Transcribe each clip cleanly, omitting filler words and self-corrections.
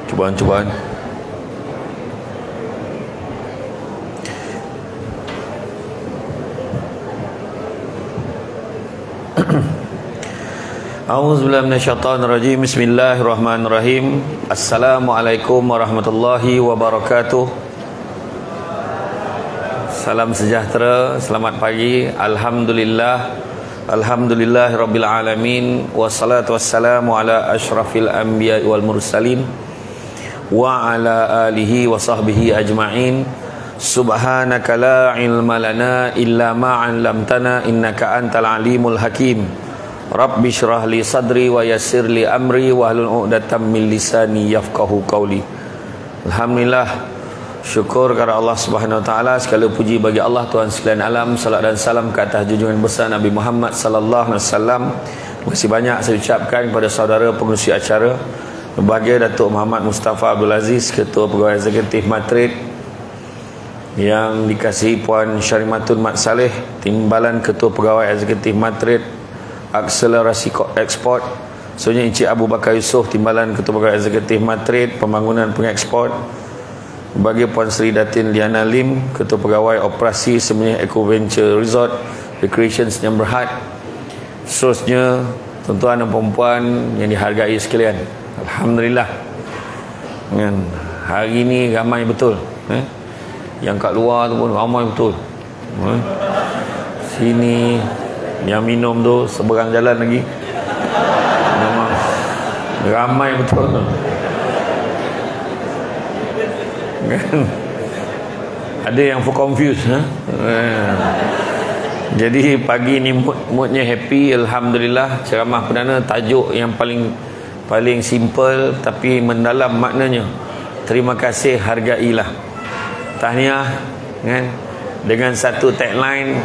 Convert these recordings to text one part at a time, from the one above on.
Cubaan-cubaan. A'udzubillahi minasyaitonirrajim. Bismillahirrahmanirrahim. Assalamualaikum warahmatullahi wabarakatuh. Salam sejahtera, selamat pagi. Alhamdulillahi rabbil alamin. Wassalatu wassalamu ala asyrafil anbiya wal mursalin wa ala alihi wa sahbihi ajma'in. Subhanaka la ilma lana illa ma 'allamtana innaka antal alimul hakim. Rabbi syrah li sadri wa yassir li amri wa hlul 'uqdatam min lisani yafqahu qawli. Alhamdulillah, syukur kepada Allah Subhanahu wa taala, segala puji bagi Allah Tuhan sekalian alam. Salat dan salam ke atas junjungan besar Nabi Muhammad sallallahu alaihi wasallam. Masih banyak saya ucapkan kepada saudara pengerusi acara, berbahagia Datuk Muhammad Mustafa Abdul Aziz, Ketua Pegawai Eksekutif Matrid, yang dikasihi Puan Syarimatun Mat Saleh, Timbalan Ketua Pegawai Eksekutif Matrid Akselerasi Ekspor, sebenarnya Encik Abu Bakar Yusof, Timbalan Ketua Pegawai Eksekutif Matrid Pembangunan Pengekspor, bagi Puan Sri Datin Liana Lim, Ketua Pegawai Operasi Semenyih Eco Venture Resort Recreation Senyum Berhad. Seterusnya tuan-tuan dan puan-puan yang dihargai sekalian, alhamdulillah, hari ini ramai betul. Yang kat luar tu pun ramai betul. Sini yang minum tu seberang jalan lagi, memang ramai betul kan. Ada yang confused, Jadi pagi ni moodnya happy, alhamdulillah. Ceramah perdana, tajuk yang paling simple tapi mendalam maknanya. Terima kasih, hargailah. Tahniah, kan? Dengan satu tagline,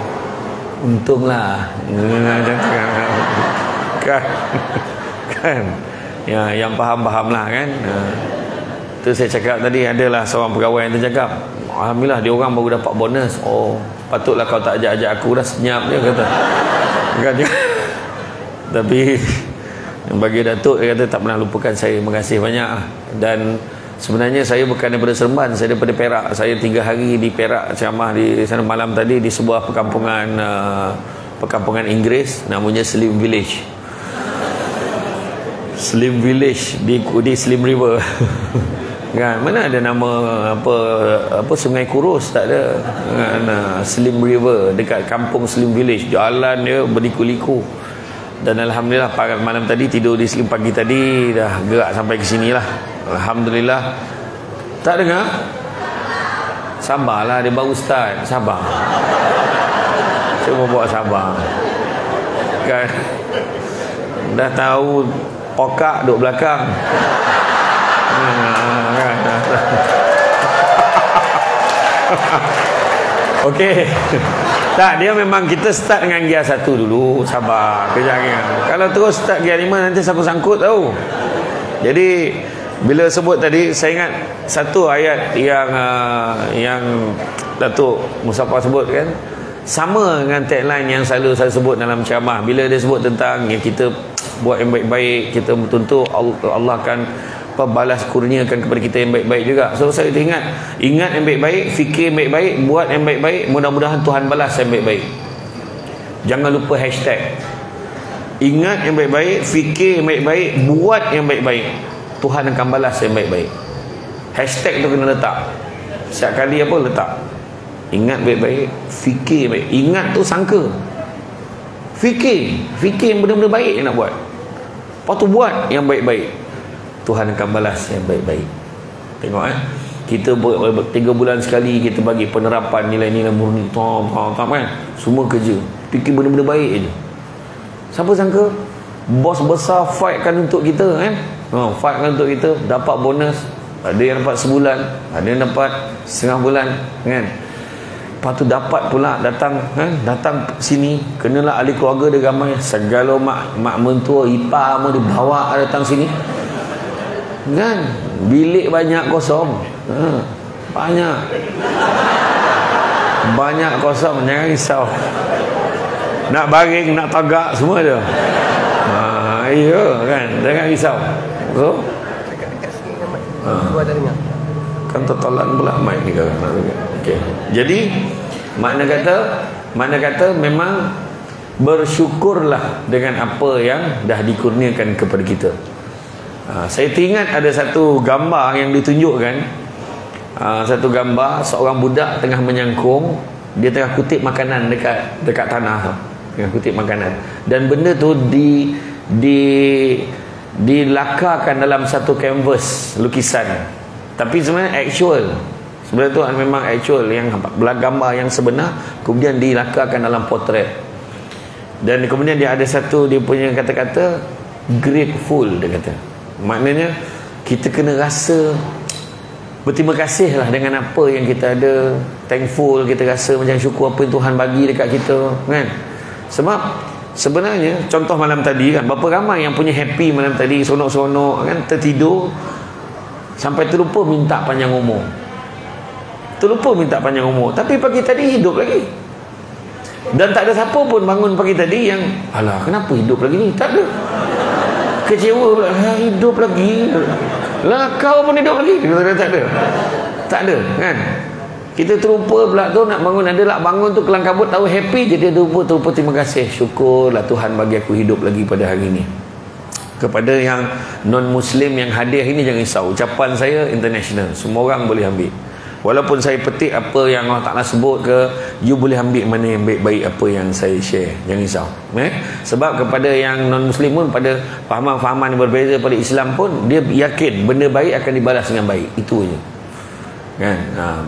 untunglah. Kan? Ya, yang faham-fahamlah, kan? Tu saya cakap tadi, adalah seorang pegawai yang tercakap, alhamdulillah dia orang baru dapat bonus. Oh, patutlah kau tak ajak-ajak aku, dah senyap dia kata. Tapi bagi Datuk, dia kata tak pernah lupakan saya. Terima kasih banyak. Dan sebenarnya saya bukan daripada Seremban, saya daripada Perak. Saya 3 hari di Perak ceramah di sana malam tadi di sebuah perkampungan Inggeris, namanya Slim Village. Slim Village di Slim River. Kan, mana ada nama apa Sungai Kurus, tak ada. Slim River dekat kampung Slim Village. Jalan dia berliku-liku. Dan alhamdulillah malam tadi tidur di Slim, pagi tadi dah gerak sampai ke sini lah. Alhamdulillah. Tak dengar? Sabarlah, dia baru start. Sabar. Cuba buat sabar. Kan, dah tahu pokak duduk belakang. Okey. Tak, dia memang kita start dengan gear 1 dulu. Sabar, kejap. Kalau terus start gear 5 nanti sangkut-sangkut tahu. Jadi bila sebut tadi, saya ingat satu ayat yang Datuk Musafar sebut, kan, sama dengan tagline yang selalu saya sebut dalam ceramah. Bila dia sebut tentang kita buat yang baik-baik, kita tentu Allah akan balas kurniakan kepada kita yang baik-baik juga. So saya ingat yang baik-baik, fikir yang baik-baik, buat yang baik-baik, mudah-mudahan Tuhan balas yang baik-baik. Jangan lupa hashtag. Ingat yang baik-baik, fikir yang baik-baik, buat yang baik-baik, Tuhan akan balas yang baik-baik. Hashtag tu kena letak. Setiap kali apa letak. Ingat baik-baik, fikir baik. Ingat tu sangka. Fikir yang benda-benda baik yang nak buat. Lepas tu buat yang baik-baik, Tuhan akan balas yang baik-baik. Tengok, kita 3 bulan sekali kita bagi penerapan nilai-nilai murni. Kan? Semua kerja fikir benda-benda baik je. Siapa sangka bos besar fightkan untuk kita, kan? Fightkan untuk kita, dapat bonus. Ada yang dapat sebulan, ada yang dapat setengah bulan, kan? Lepas tu dapat pula datang sini, kenalah ahli keluarga dia ramai, segala mak mentua, ipar mau dibawa datang sini, kan? Bilik banyak kosong, banyak kosong, jangan risau. Nak baring, nak tagak semua ada. Ya kan, jangan risau. So Gua tak dengar. Kan tertolan pula mic ni kan. Okey. Jadi makna kata memang bersyukurlah dengan apa yang dah dikurniakan kepada kita. Saya teringat ada satu gambar yang ditunjukkan. Satu gambar seorang budak tengah menyangkung, dia tengah kutip makanan dekat tanah tu. Tengah kutip makanan. Dan benda tu dilakarkan dalam satu kanvas lukisan. Tapi sebenarnya actual. Sebenarnya tu memang actual yang gambar yang sebenar, kemudian dilakarkan dalam potret. Dan kemudian dia ada satu dia punya kata-kata grateful, dia kata. Maknanya kita kena rasa berterima kasih lah dengan apa yang kita ada, thankful, kita rasa macam syukur apa yang Tuhan bagi dekat kita, kan? Sebab sebenarnya contoh malam tadi kan, berapa ramai yang punya happy malam tadi, seronok-seronok kan, tertidur sampai terlupa minta panjang umur. Tapi pagi tadi hidup lagi. Dan tak ada siapa pun bangun pagi tadi yang alah kenapa hidup lagi ni, tak ada. Kecewa pula, hidup lagi lah, kau pun hidup lagi, tak ada kan. Kita terlupa pula tu nak bangun, adalah bangun tu kelang kabut tahu happy, jadi terlupa terima kasih, syukurlah Tuhan bagi aku hidup lagi pada hari ni. Kepada yang non-Muslim yang hadir ini, jangan risau, ucapan saya international, semua orang boleh ambil. Walaupun saya petik apa yang Allah Ta'ala sebut ke, you boleh ambil mana yang baik-baik apa yang saya share, jangan risau. Sebab kepada yang non-Muslim pun, pada fahaman-fahaman yang berbeza pada Islam pun, dia yakin benda baik akan dibalas dengan baik, itu je kan.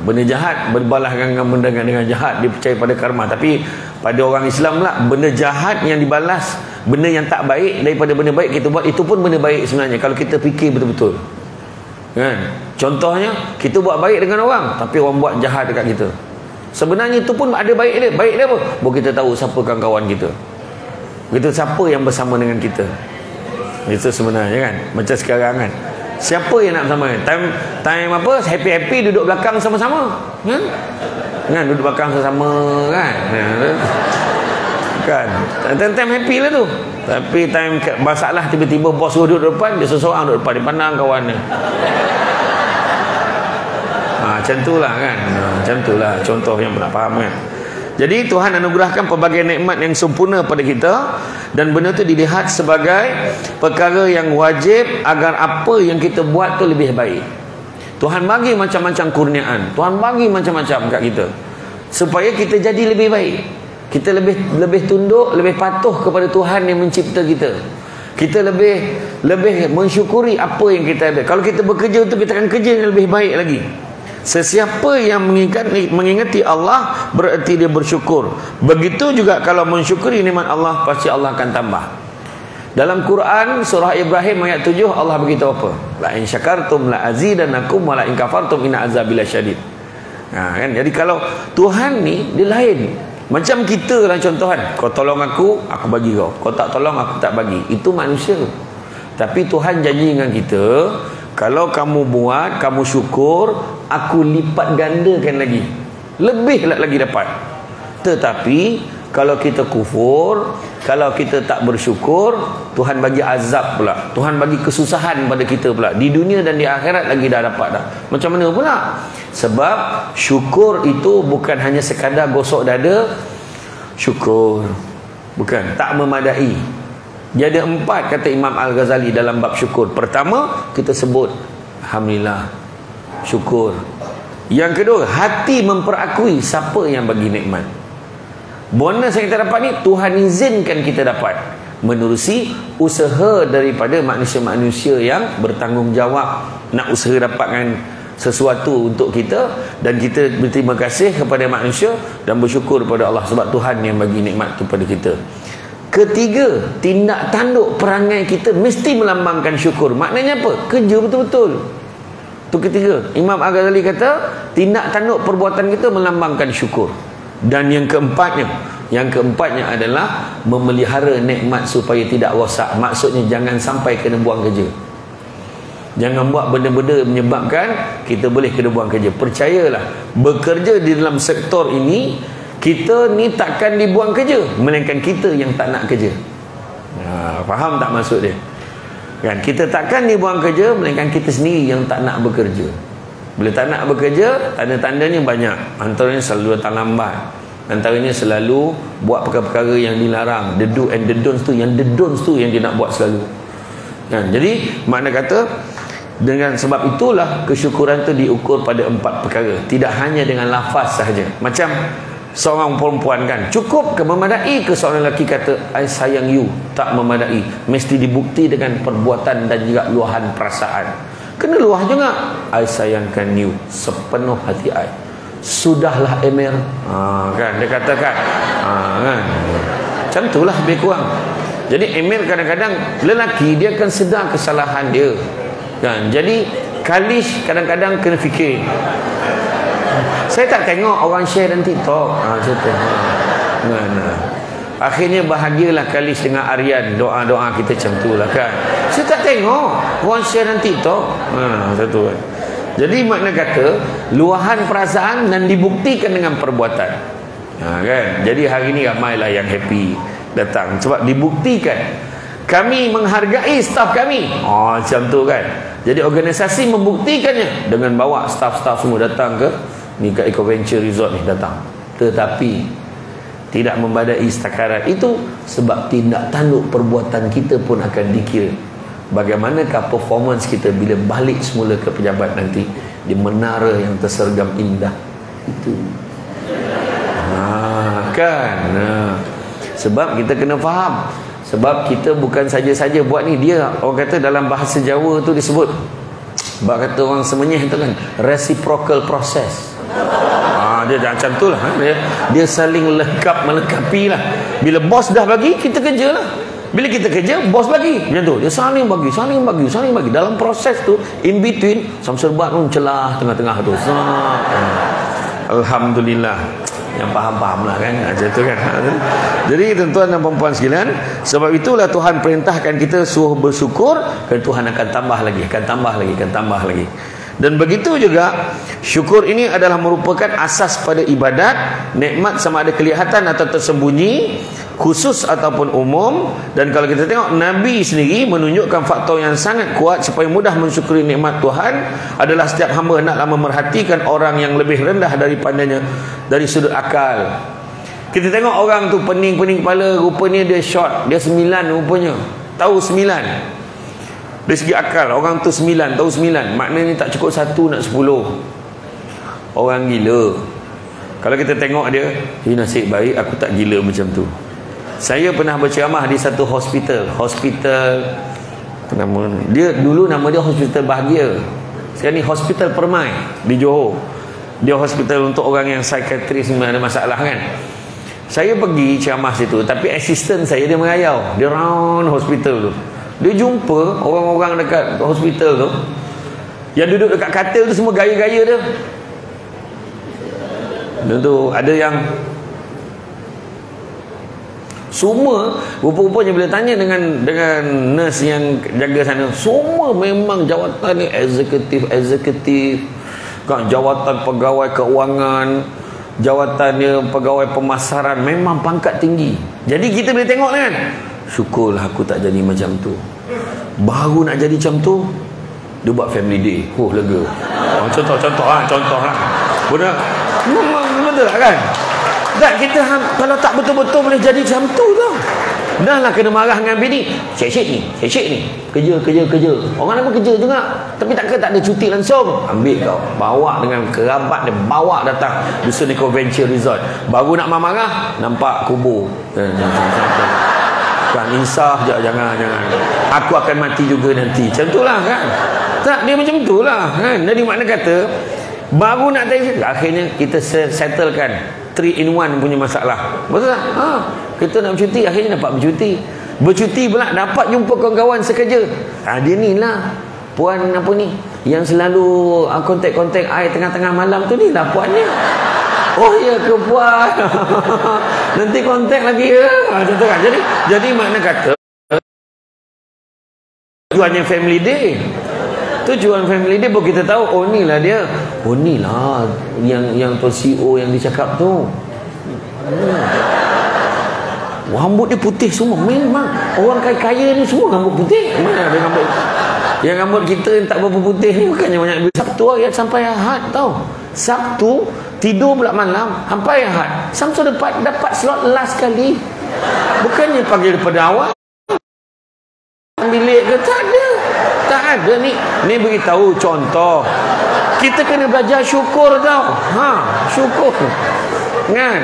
Benda jahat berbalas dengan jahat, dia percaya pada karma. Tapi pada orang Islam pula, benda jahat yang dibalas, benda yang tak baik daripada benda baik kita buat, itu pun benda baik sebenarnya kalau kita fikir betul-betul kan. Contohnya kita buat baik dengan orang, tapi orang buat jahat dekat kita, sebenarnya itu pun ada baik dia. Baik dia apa? Baru kita tahu siapa kawan-kawan kita, kita siapa yang bersama dengan kita. Itu sebenarnya kan. Macam sekarang kan, siapa yang nak bersama? Time apa, happy-happy duduk belakang sama-sama kan, duduk belakang sama-sama kan. Time happy lah tu. Tapi time masalah, tiba-tiba bos suruh duduk depan, dia seseorang duduk depan, dia pandang kawannya. Macam tu lah kan. Macam tu lah contoh yang pernah faham kan. Jadi Tuhan anugerahkan pelbagai nikmat yang sempurna pada kita, dan benda tu dilihat sebagai perkara yang wajib agar apa yang kita buat tu lebih baik. Tuhan bagi macam-macam kurniaan, Tuhan bagi macam-macam kat kita supaya kita jadi lebih baik. Kita lebih tunduk, lebih patuh kepada Tuhan yang mencipta kita. Kita lebih mensyukuri apa yang kita ada. Kalau kita bekerja untuk kita akan kerja yang lebih baik lagi. Sesiapa yang mengingati Allah, berarti dia bersyukur. Begitu juga kalau mensyukuri nikmat Allah, pasti Allah akan tambah. Dalam Quran surah Ibrahim ayat 7, Allah beritahu apa? La in syakartum la azidannakum wa la in kafartum inna azabi lasyadid. Kan? Jadi kalau Tuhan ni dia lain. Macam kita lah contoh kan, kau tolong aku bagi kau. Kau tak tolong, aku tak bagi. Itu manusia. Tapi Tuhan janji dengan kita, kalau kamu buat, kamu syukur, aku lipat gandakan lagi. Lebih lagi dapat. Tetapi kalau kita kufur, kalau kita tak bersyukur, Tuhan bagi azab pula. Tuhan bagi kesusahan pada kita pula. Di dunia dan di akhirat lagi dah dapat dah. Macam mana pula? Sebab syukur itu bukan hanya sekadar gosok dada syukur. Bukan, tak memadai. Dia ada 4 kata Imam Al-Ghazali dalam bab syukur. Pertama, kita sebut alhamdulillah, syukur. Yang kedua, hati memperakui siapa yang bagi nikmat. Bonus yang kita dapat ni, Tuhan izinkan kita dapat menerusi usaha daripada manusia-manusia yang bertanggungjawab nak usaha dapatkan sesuatu untuk kita, dan kita berterima kasih kepada manusia dan bersyukur kepada Allah sebab Tuhan yang bagi nikmat tu pada kita. Ketiga, tindak tanduk perangai kita mesti melambangkan syukur. Maknanya apa? Kerja betul-betul. Itu ketiga. Imam Al-Ghazali kata tindak tanduk perbuatan kita melambangkan syukur. Dan yang keempatnya adalah memelihara nikmat supaya tidak rosak. Maksudnya jangan sampai kena buang kerja. Jangan buat benda-benda menyebabkan kita boleh kena buang kerja. Percayalah, bekerja di dalam sektor ini, kita ni takkan dibuang kerja, melainkan kita yang tak nak kerja. Faham tak maksud dia? Kan kita takkan dibuang kerja, melainkan kita sendiri yang tak nak bekerja. Bila tak nak bekerja, tanda-tandanya banyak. Antaranya selalu datang lambat, antaranya selalu buat perkara-perkara yang dilarang. The do and the don'ts tu, yang the don'ts tu yang dia nak buat selalu. Kan? Jadi makna kata, dengan sebab itulah kesyukuran tu diukur pada 4 perkara. Tidak hanya dengan lafaz sahaja. Macam seorang perempuan kan, cukup ke memadai ke seorang lelaki kata I sayang you? Tak memadai, mesti dibukti dengan perbuatan dan juga luahan perasaan. Kena luah juga, I sayangkan you sepenuh hati I. Sudahlah Emir, kan dia katakan, kan macam itulah lebih kurang. Jadi Emir kadang-kadang lelaki dia akan sedar kesalahan dia, kan. Jadi Kalish kadang-kadang kena fikir, saya tak tengok orang share dalam TikTok. Saya tengok. Akhirnya bahagialah Kalish dengan Aryan. Doa-doa kita macam tu lah kan. Saya tak tengok orang share dalam TikTok. Satu kan. Jadi makna kata, luahan perasaan dan dibuktikan dengan perbuatan. Kan. Jadi hari ni ramailah yang happy datang. Sebab dibuktikan. Kami menghargai staf kami. Macam tu kan. Jadi organisasi membuktikannya dengan bawa staf-staf semua datang ke ni kat Eco Venture Resort ni datang. Tetapi tidak membadai setakat itu, sebab tindak tanduk perbuatan kita pun akan dikira. Bagaimanakah performance kita bila balik semula ke pejabat nanti di menara yang tersergam indah itu. Kan. Sebab kita kena faham, sebab kita bukan saja-saja buat ni. Dia orang kata dalam bahasa Jawa tu disebut, sebab kata orang Semenyih tu kan, reciprocal process. Dia macam tu lah. Dia saling melengkapi lah. Bila bos dah bagi, kita kerja lah. Bila kita kerja, bos bagi. Macam tu. Dia saling bagi. Dalam proses tu, in between, Samsul-Bat pun celah tengah-tengah tu. Alhamdulillah. Yang faham-faham lah kan. Macam tu kan. Jadi tuan-tuan dan perempuan sekalian, sebab itulah Tuhan perintahkan kita suruh bersyukur, dan Tuhan akan tambah lagi. Dan begitu juga syukur ini adalah merupakan asas pada ibadat. Nikmat sama ada kelihatan atau tersembunyi, khusus ataupun umum. Dan kalau kita tengok, Nabi sendiri menunjukkan faktor yang sangat kuat supaya mudah mensyukuri nikmat Tuhan adalah setiap hamba hendaklah memerhatikan orang yang lebih rendah daripadanya dari sudut akal. Kita tengok orang tu pening-pening kepala, rupanya dia short, dia 9 rupanya. Tahu 9. Dari segi akal, orang tu 9, tahu 9. Maknanya tak cukup 1, nak 10. Orang gila. Kalau kita tengok dia, nasib baik aku tak gila macam tu. Saya pernah berceramah di satu hospital. Apa nama dia? Dulu nama dia Hospital Bahagia. Sekarang ni Hospital Permai di Johor. Dia hospital untuk orang yang psikiatris ada masalah kan. Saya pergi ceramah situ, tapi asisten saya dia merayau. Dia round hospital tu. Dia jumpa orang-orang dekat hospital tu, yang duduk dekat katil tu semua gaya-gaya dia. Dan tu ada yang semua rupa-rupanya bila tanya dengan nurse yang jaga sana, semua memang jawatan ni eksekutif kan, jawatan pegawai keuangan, jawatannya pegawai pemasaran, memang pangkat tinggi. Jadi kita boleh tengok kan, syukurlah aku tak jadi macam tu. Baru nak jadi macam tu, dia buat family day. Lega. Contoh lah. Betul tak kan? Tak, kita kalau tak betul-betul boleh jadi macam tu tau. Dah lah kena marah dengan bini. Syek ni. Kerja. Orang apa kerja juga. Tapi tak ada cuti langsung. Ambil kau. Bawa dengan kerabat dia. Bawa datang Dusun Eco Venture Resort. Baru nak marah, nampak kubur. Kan insaf je, jangan. Aku akan mati juga nanti. Macam tu lah kan. Tak, dia macam tu lah kan. Jadi makna kata, baru nak tanya, akhirnya kita settlekan 3-in-1 punya masalah. Betul tak? Kita nak bercuti, akhirnya dapat bercuti pula dapat jumpa kawan-kawan sekerja. Dia ni lah puan apa ni yang selalu kontak-kontak I tengah-tengah malam tu, ni lah puannya. Oh ya ke puan? Nanti kontak lagi ya. Contoh kan. Jadi makna kata, tujuannya family day. Tujuan family day baru kita tahu, oh ni lah dia. Oh ni lah yang Tuan CEO yang dia cakap tu. rambut dia putih semua. Memang orang kaya-kaya ni semua rambut putih. Mana ada rambut yang rambut kita yang tak berapa putih ni? Bukannya banyak. Sabtu hari sampai Ahad tau. Sabtu tidur pula malam sampai Ahad. Sabtu dapat slot last kali. Bukannya panggil daripada awal bilik ke? Tak ada ni beritahu contoh. Kita kena belajar syukur tau. Syukur kan.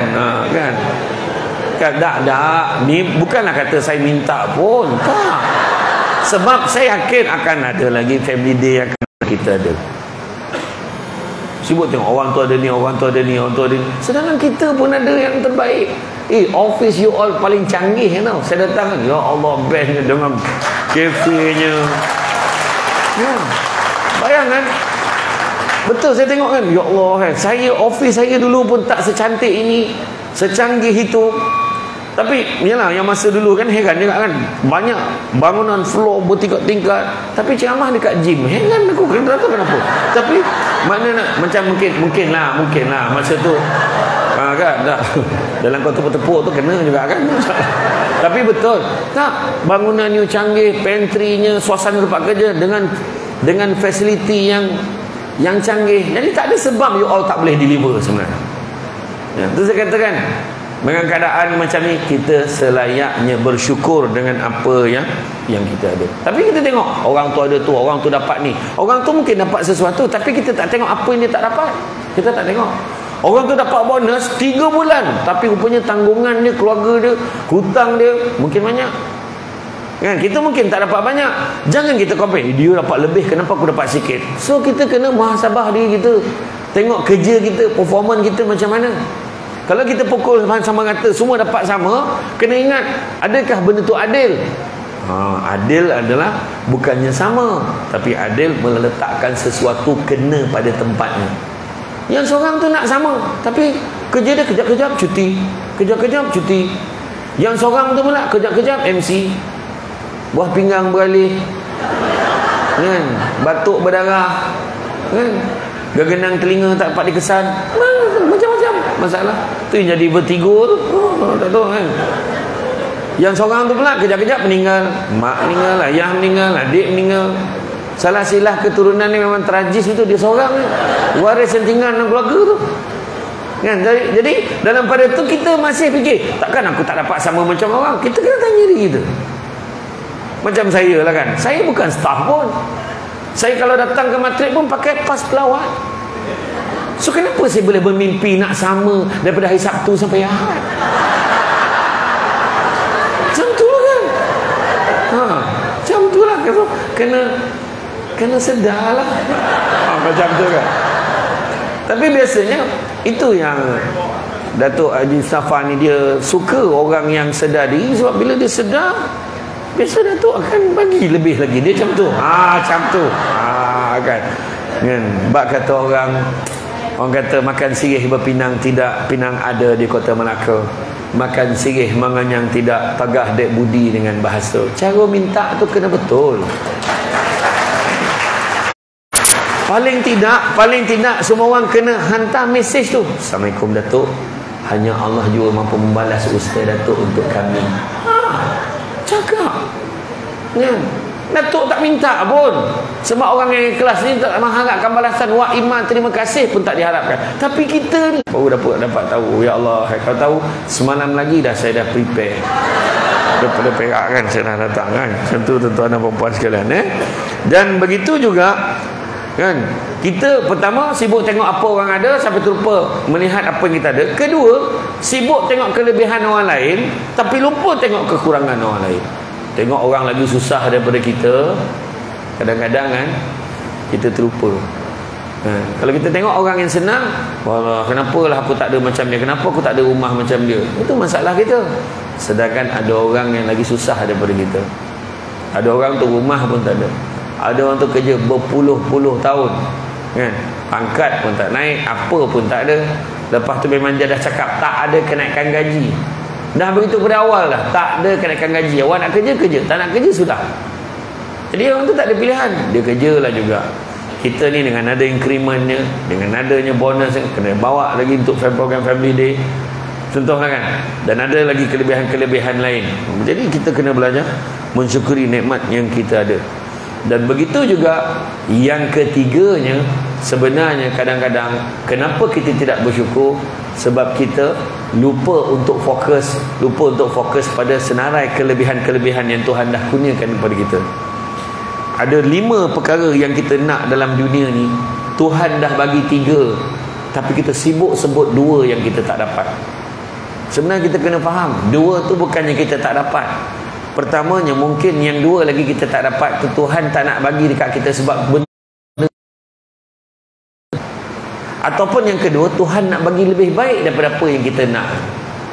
Tak. Ni bukanlah kata saya minta pun. Tak. Sebab saya yakin akan ada lagi family day yang kita ada. Sibuk tengok orang tu ada ni, orang tu ada ni, orang tu ada ni. Sedangkan kita pun ada yang terbaik. Office you all paling canggih tau. Saya datang kan, ya Allah, bestnya dengan kafenya. Bayangkan. Betul saya tengok kan, ya Allah kan. Office saya dulu pun tak secantik ini, secanggih itu. Tapi yalah, yang masa dulu kan heran juga kan, banyak bangunan floor bertingkat-tingkat, tapi ceramah dekat gym. Heran aku, kenapa? Tapi mana nak, macam mungkin lah masa tu kan dah dalam kau tepuk-tepuk tu kena juga kan. Tapi betul tak, bangunan you canggih, pantry-nya, suasana tempat kerja dengan fasiliti yang canggih. Jadi tak ada sebab you all tak boleh deliver sebenarnya. Itu saya katakan, dengan keadaan macam ni, kita selayaknya bersyukur dengan apa yang kita ada. Tapi kita tengok orang tu ada tu, orang tu dapat ni, orang tu mungkin dapat sesuatu, tapi kita tak tengok apa yang dia tak dapat. Kita tak tengok. Orang tu dapat bonus 3 bulan, tapi rupanya tanggungan dia, keluarga dia, hutang dia mungkin banyak kan. Kita mungkin tak dapat banyak. Jangan kita compare, dia dapat lebih, kenapa aku dapat sikit. So kita kena muhasabah diri kita, tengok kerja kita, performance kita macam mana. Kalau kita pukul sama rata, semua dapat sama, kena ingat, adakah benda tu adil? Adil adalah bukannya sama, tapi adil meletakkan sesuatu kena pada tempatnya. Yang seorang tu nak sama, tapi kerja dia kejap-kejap cuti, kejap-kejap cuti. Yang seorang tu pula kejap-kejap MC, buah pinggang beralih kan, batuk berdarah kan, gegenang telinga tak dapat dikesan, macam-macam masalah. Tu yang jadi vertigo tu. Tak tahu kan. Yang seorang tu pula kejap-kejap meninggal, mak meninggal, ayah meninggal, adik meninggal. Salah silah keturunan ni memang tragis itu, dia seorang ni waris yang tinggal dalam keluarga tu kan. Jadi dalam pada tu kita masih fikir, takkan aku tak dapat sama macam orang. Kita kena tanya diri kita. Macam saya lah kan, saya bukan staff pun. Saya kalau datang ke matrik pun pakai pas pelawat. So kenapa saya boleh bermimpi nak sama daripada hari Sabtu sampai Ahad? Macam tu lah kan. Macam tu lah. Kena sedar lah. Macam tu kan. Tapi biasanya itu yang Datuk Haji Mustafa ni, dia suka orang yang sedar diri. Sebab bila dia sedar, biasa Datuk akan bagi lebih lagi. Dia macam tu. Macam tu. Kan. Bak kata orang kata makan sirih berpinang tidak, pinang ada di Kota Melaka. Makan sirih menganyang tidak, pagah dek budi dengan bahasa. Cara minta tu kena betul. Paling tidak semua orang kena hantar mesej tu. Assalamualaikum Datuk, hanya Allah juga mampu membalas usaha Datuk untuk kami. Cakap kan. Datuk tak minta pun. Sebab orang yang ikhlas ni tak mengharapkan balasan. Wa iman terima kasih pun tak diharapkan. Tapi kita ni baru dapat tahu, ya Allah, kau tahu semalam lagi dah saya dah prepare. Daripada Perak kan saya dah datang kan. Tentu tuan-tuan dan puan-puan sekalian Dan begitu juga kan, kita pertama sibuk tengok apa orang ada sampai terlupa melihat apa yang kita ada. Kedua, sibuk tengok kelebihan orang lain tapi lupa tengok kekurangan orang lain. Tengok orang lagi susah daripada kita, kadang-kadang kan kita terlupa. Kalau kita tengok orang yang senang, wah, kenapalah aku tak ada macam dia, kenapa aku tak ada rumah macam dia. Itu masalah kita. Sedangkan ada orang yang lagi susah daripada kita. Ada orang tu rumah pun tak ada, ada orang tu kerja berpuluh-puluh tahun kan, pangkat pun tak naik, apa pun tak ada. Lepas tu memang dia dah cakap tak ada kenaikan gaji. Dah begitu pada awal dah, tak ada kenaikan gaji. Awak nak kerja, tak nak kerja, sudah. Jadi orang tu tak ada pilihan, dia kerjalah juga. Kita ni dengan ada incrementnya, dengan adanya bonus, kena bawa lagi untuk program family day. Contohlah kan. Dan ada lagi kelebihan-kelebihan lain. Jadi kita kena belajar mensyukuri nikmat yang kita ada. Dan begitu juga yang ketiganya, sebenarnya kadang-kadang kenapa kita tidak bersyukur? Sebab kita lupa untuk fokus pada senarai kelebihan-kelebihan yang Tuhan dah kurniakan kepada kita. Ada 5 perkara yang kita nak dalam dunia ni, Tuhan dah bagi 3, tapi kita sibuk sebut 2 yang kita tak dapat. Sebenarnya kita kena faham, 2 tu bukannya kita tak dapat. Pertamanya mungkin yang 2 lagi kita tak dapat tu Tuhan tak nak bagi dekat kita sebab benda. Ataupun yang kedua, Tuhan nak bagi lebih baik daripada apa yang kita nak.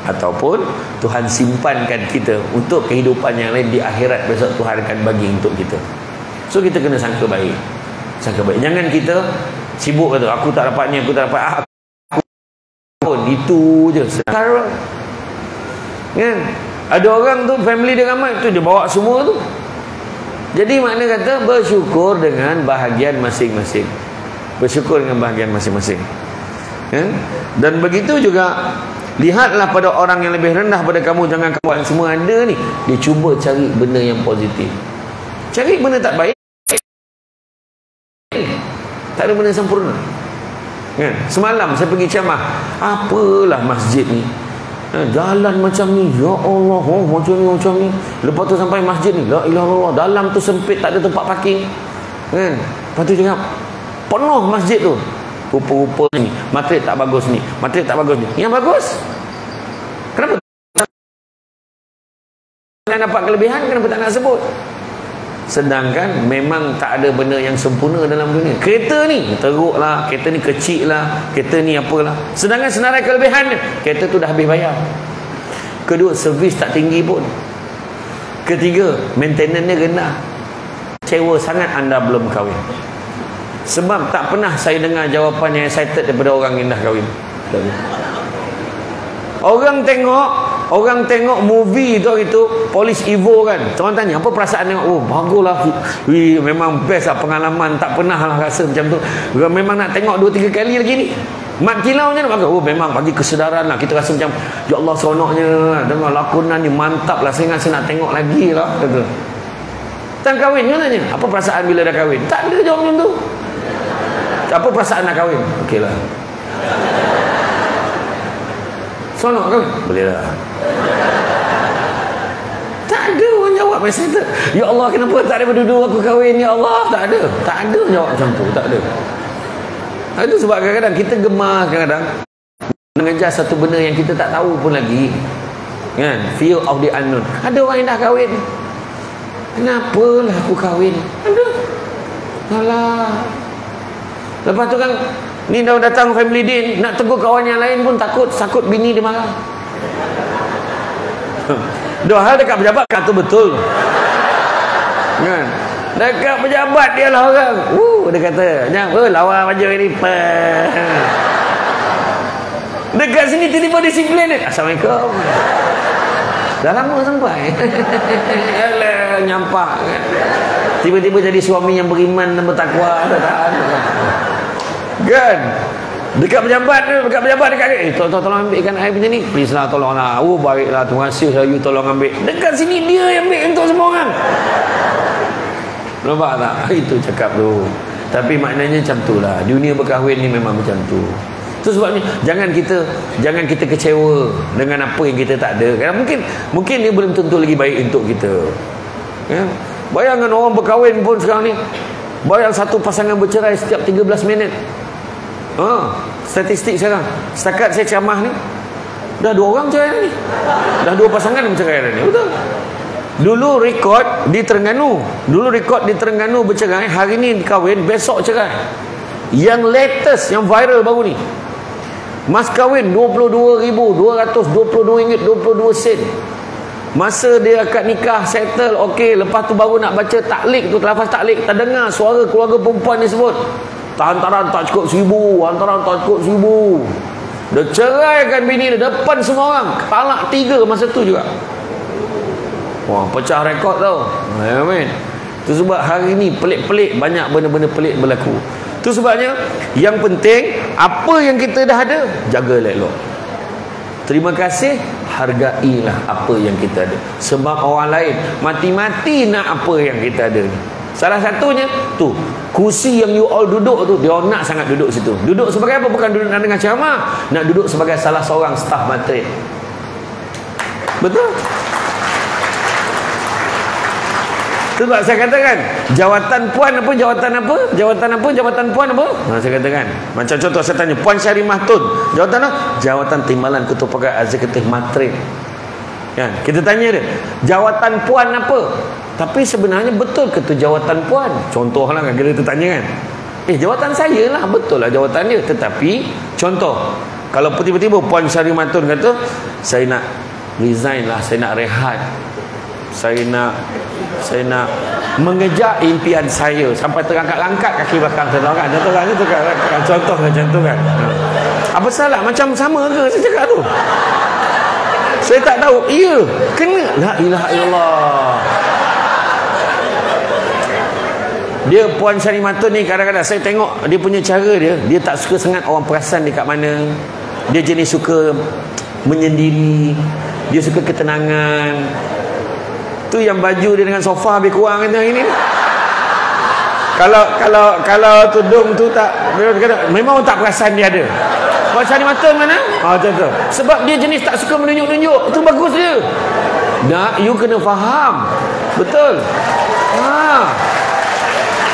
Ataupun Tuhan simpankan kita untuk kehidupan yang lain di akhirat, besok Tuhan akan bagi untuk kita. So kita kena sangka baik. Jangan kita sibuk kata aku tak dapat ni, aku tak dapat aku itu je. Sekarang kan ada orang tu family dia ramai tu, dia bawa semua tu. Jadi makna kata bersyukur dengan bahagian masing-masing. Bersyukur dengan bahagian masing-masing. Dan begitu juga, lihatlah pada orang yang lebih rendah pada kamu. Jangan kawan semua ada ni, dia cuba cari benda yang positif. Cari benda tak baik. Tak ada benda sempurna. Semalam saya pergi ceramah, apalah masjid ni, jalan macam ni, ya Allah, macam ni. Lepas tu sampai masjid ni, la ilaha illallah, dalam tu sempit, tak ada tempat parking. Lepas tu cakap penuh masjid tu. Rupa-rupa ni, matrik tak bagus ni, matrik tak bagus ni. Yang bagus, kenapa tak dapat kelebihan? Kenapa tak nak sebut? Sedangkan memang tak ada benda yang sempurna dalam dunia. Kereta ni teruk lah, kereta ni kecil lah, kereta ni apalah. Sedangkan senarai kelebihan dia, kereta tu dah habis bayar. Kedua, servis tak tinggi pun. Ketiga, maintenance dia rendah. Kecewa sangat anda belum kahwin. Sebab tak pernah saya dengar jawapan yang excited daripada orang yang dah kahwin. Orang tengok movie tu hari tu, Police Evo kan. Orang tanya, apa perasaan tengok? Oh, baguslah. Memang best lah pengalaman. Tak pernah lah rasa macam tu. Memang nak tengok 2-3 kali lagi ni. Mat kilau macam mana? Oh, memang bagi kesedaran lah. Kita rasa macam, ya Allah seronoknya. Dengar lakonan ni mantap lah. Saya ingat saya nak tengok lagi lah. Kata. Tak kahwin kan tanya, apa perasaan bila dah kahwin? Tak ada jawab macam tu. Apa perasaan nak kahwin? Okey lah. Sonok kahwin? Boleh lah. Tak ada orang jawab macam tu. Ya Allah, kenapa tak ada berdua aku kahwin? Ya Allah, tak ada. Tak ada jawab macam tu. Tak ada. Itu sebab kadang-kadang kita gemar, kadang-kadang mengejar satu benda yang kita tak tahu pun lagi. Kan? Fear of the unknown. Ada orang yang dah kahwin. Kenapalah aku kahwin? Ada. Alah. Lepas tu kan, ni dah datang family day, nak tegur kawan yang lain pun takut bini dia marah. Dua hal dekat pejabat, kata betul. Kan? Dekat pejabat dia lah orang. Dia kata, jangan, lawan baju ni. Dekat sini tiba-tiba disiplin ni. Assalamualaikum. Dah lama sampai. Alah, nyampak kan. Tiba-tiba jadi suami yang beriman dan bertakwa. Kan? Dekat pejabat dekat tolong ambilkan air macam ni. Please lah, tolonglah. Baiklah, terima kasih saya, you tolong ambil. Dekat sini dia yang ambil untuk semua orang. Nampak tak? Itu cakap tu. Tapi maknanya macam tu lah. Dunia berkahwin ni memang macam tu. Itu sebabnya jangan kita kecewa dengan apa yang kita tak ada. Kerana mungkin dia belum tentu lagi baik untuk kita. Ya? Bayangkan orang berkahwin pun sekarang ni, bayang satu pasangan bercerai setiap 13 minit. Statistik sekarang. Setakat saya ceramah ni, dah 2 orang cerai ni. Dah 2 pasangan bercerai ni. Betul. Dulu rekod di Terengganu bercerai, hari ni kahwin, besok cerai. Yang latest, yang viral baru ni, mas kahwin RM22,222.22. Masa dia akad nikah, settle, okey, lepas tu baru nak baca taklik tu, lafaz taklik, tak dengar suara keluarga perempuan ni sebut, hantaran tak cukup 1,000, hantaran tak cukup 1,000. Dia ceraikan bini dia depan semua orang. Talak 3 masa tu juga. Wah, pecah rekod tau. Amin. Itu sebab hari ni pelik-pelik, banyak benda-benda pelik berlaku. Itu sebabnya yang penting, apa yang kita dah ada, jaga elok-elok. Terima kasih, hargailah apa yang kita ada. Sebab orang lain mati-mati nak apa yang kita ada. Salah satunya tu, kursi yang you all duduk tu, dia nak sangat duduk situ. Duduk sebagai apa? Bukan duduk nak dengar ceramah, nak duduk sebagai salah seorang staf matrik. Betul? Sebab saya katakan, jawatan puan apa, jawatan apa, jawatan apa, jawatan puan apa? Saya katakan, macam contoh saya tanya, Puan Syarimah Tun, jawatan apa? Jawatan Timbalan Ketua Pegawai Eksekutif Matrik. Kan? Kita tanya dia, jawatan puan apa? Tapi sebenarnya betul ke tu jawatan puan? Contohlah kan kita tanya kan. Jawatan saya lah, betul lah jawatan dia. Tetapi contoh, kalau tiba-tiba Puan Syarimah Tun kata, saya nak resign lah, saya nak rehat, saya nak mengejar impian saya sampai terangkat-angkat kaki belakang saya, tahu kan? Contoh kan. Apa salah? Macam sama ke saya cakap tu? Saya tak tahu. Ya, kena. La ilaha illallah. Dia Puan Syarimah Tun ni kadang-kadang saya tengok dia punya cara dia tak suka sangat orang perasan dekat mana. Dia jenis suka menyendiri, dia suka ketenangan. Tu yang baju dia dengan sofa lebih kurang kan ini. Kalau tudung tu tak, memang tak perasan dia ada. Puan Syarimah Tun mana? Contoh. Sebab dia jenis tak suka menunjuk-nunjuk. Itu bagus dia. Nak, you kena faham. Betul.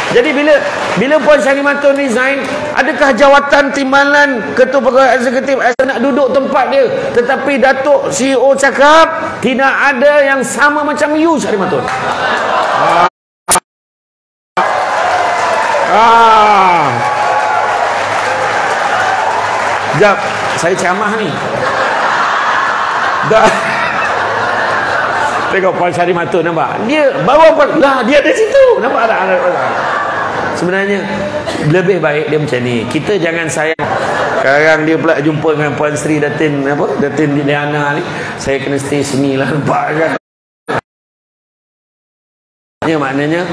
Jadi bila Puan Syarimah Tun resign, adakah jawatan Timbalan Ketua Pegawai Eksekutif nak duduk tempat dia? Tetapi Datuk CEO cakap tidak ada yang sama macam you, Syarimah Tun. Sekejap, saya ceramah ni. Tengok Puan Syarimah Tun, nampak? Dia bawa lah, dia ada situ. Nampak tak? Sebenarnya lebih baik dia macam ni. Kita jangan sayang. Sekarang dia pula jumpa dengan Puan Sri Datin Diliana ni. Saya kena stay sini lah, nampak kan? Maknanya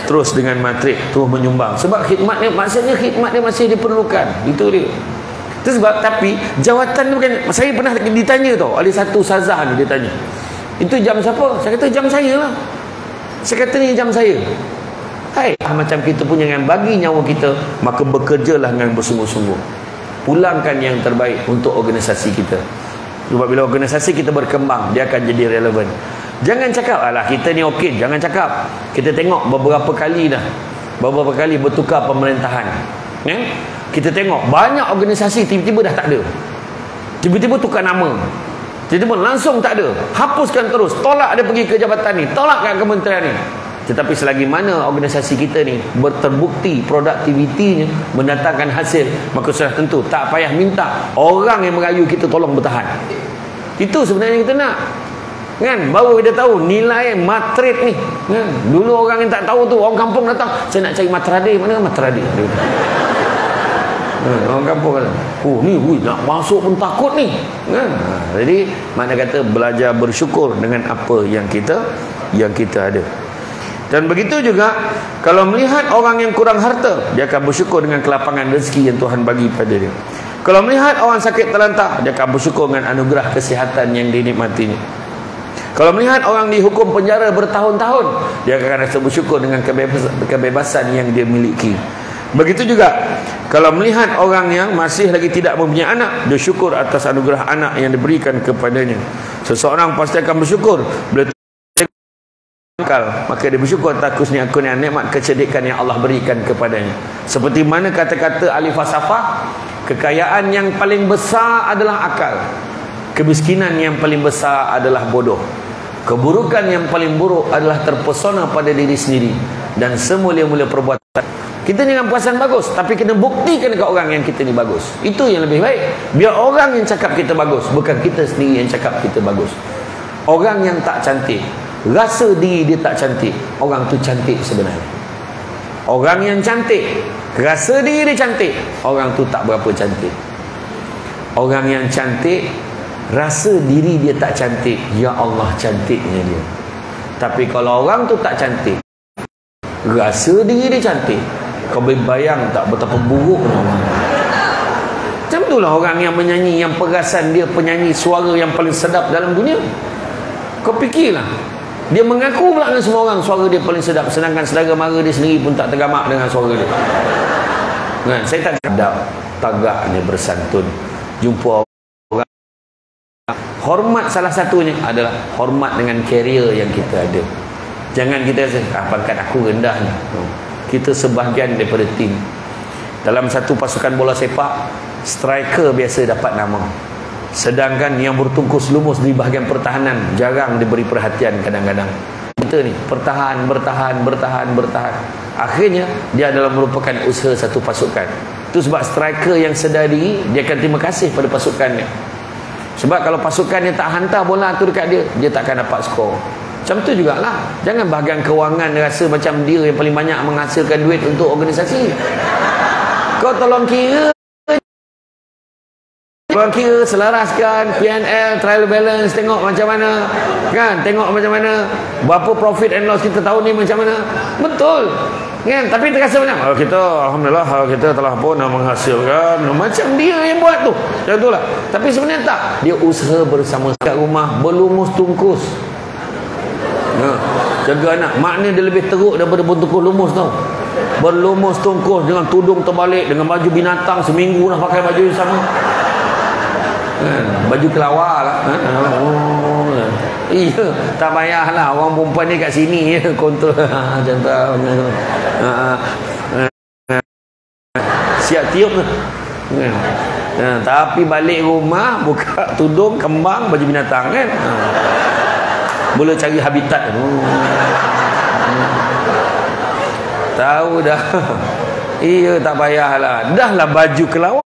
terus dengan matrik, terus menyumbang. Sebab khidmat dia, maksudnya khidmat dia masih diperlukan. Itu dia. Itu sebab, tapi jawatan tu bukan. Saya pernah ditanya tau, ada satu ustazah ni dia tanya, itu jam siapa? Saya kata jam saya lah. Saya kata ni jam saya. Macam kita punya dengan bagi nyawa kita, maka bekerjalah dengan bersungguh-sungguh. Pulangkan yang terbaik untuk organisasi kita. Sebab bila organisasi kita berkembang, dia akan jadi relevan. Jangan cakap, alah kita ni okey. Jangan cakap. Kita tengok beberapa kali bertukar pemerintahan. Kita tengok banyak organisasi tiba-tiba dah tak ada. Tiba-tiba tukar nama. Tiba-tiba langsung tak ada. Hapuskan terus. Tolak dia pergi ke jabatan ni. Tolak kat kementerian ni. Tetapi selagi mana organisasi kita ni terbukti produktivitinya mendatangkan hasil, maka sudah tentu tak payah minta orang yang merayu kita tolong bertahan. Itu sebenarnya kita nak. Kan? Baru kita tahu nilai matrik ni. Kan? Dulu orang yang tak tahu tu, orang kampung datang, saya nak cari matrade. Mana matrade? Orang kampung kata, ni nak masuk pun takut ni. Kan? Jadi makna kata belajar bersyukur dengan apa yang kita ada. Dan begitu juga kalau melihat orang yang kurang harta, dia akan bersyukur dengan kelapangan rezeki yang Tuhan bagi pada dia. Kalau melihat orang sakit terlantar, dia akan bersyukur dengan anugerah kesihatan yang dinikmatinya. Kalau melihat orang dihukum penjara bertahun-tahun, dia akan rasa bersyukur dengan kebebasan yang dia miliki. Begitu juga kalau melihat orang yang masih lagi tidak mempunyai anak, dia syukur atas anugerah anak yang diberikan kepadanya. Seseorang pasti akan bersyukur bila maka dia bersyukur atas kurnia-kurnia nikmat kecerdikan yang Allah berikan kepadanya. Seperti mana kata-kata ahli falsafah, kekayaan yang paling besar adalah akal, kemiskinan yang paling besar adalah bodoh, keburukan yang paling buruk adalah terpesona pada diri sendiri, dan semulia-mulia perbuatan. Kita ni dengan perasaan bagus, tapi kena buktikan dekat orang yang kita ni bagus. Itu yang lebih baik. Biar orang yang cakap kita bagus, bukan kita sendiri yang cakap kita bagus. Orang yang tak cantik, rasa diri dia tak cantik, orang tu cantik sebenarnya. Orang yang cantik, rasa diri dia cantik, orang tu tak berapa cantik. Orang yang cantik, rasa diri dia tak cantik, ya Allah cantiknya dia. Tapi kalau orang tu tak cantik, rasa diri dia cantik, kau boleh bayang tak betapa buruknya orang. Macam tu tentulah orang yang menyanyi, yang perasan dia penyanyi suara yang paling sedap dalam dunia. Kau fikirlah, dia mengaku pula dengan semua orang suara dia paling sedap, sedangkan saudara mara dia sendiri pun tak tergamak dengan suara dia. Kan? Saya tak sedap tagaknya bersantun jumpa orang. Hormat salah satunya adalah hormat dengan karier yang kita ada. Jangan kita rasa pangkat aku rendah ni. Kita sebahagian daripada tim. Dalam satu pasukan bola sepak, striker biasa dapat nama, sedangkan yang bertungkus lumus di bahagian pertahanan jarang diberi perhatian. Kadang-kadang kita ni bertahan. Akhirnya dia adalah merupakan usaha satu pasukan. Itu sebab striker yang sedar diri, dia akan terima kasih pada pasukannya. Sebab kalau pasukannya tak hantar bola tu dekat dia, dia takkan dapat skor. Macam tu jugalah. Jangan bahagian kewangan rasa macam dia yang paling banyak menghasilkan duit untuk organisasi. Kau tolong kira, selaraskan PNL, trial balance, tengok macam mana, kan? Tengok macam mana, berapa profit and loss kita tahun ni macam mana. Betul, kan? Tapi terasa macam, kita alhamdulillah kita telah pun menghasilkan macam dia yang buat tu. Macam tu lah. Tapi sebenarnya tak. Dia usaha bersama kat rumah, berlumus tungkus. Jaga anak. Maknanya dia lebih teruk daripada bertungkus lumus tau. Berlumus tungkus dengan tudung terbalik, dengan baju binatang, seminggu dah pakai baju yang sama. Baju kelawar lah. Iya, tak payahlah orang perempuan ni kat sini kontrol macam tu. Siap tiup tu. Tapi balik rumah buka tudung kembang baju binatang kan. Boleh cari habitat. Tahu dah. Iya, tak payahlah. Dahlah baju kelawar.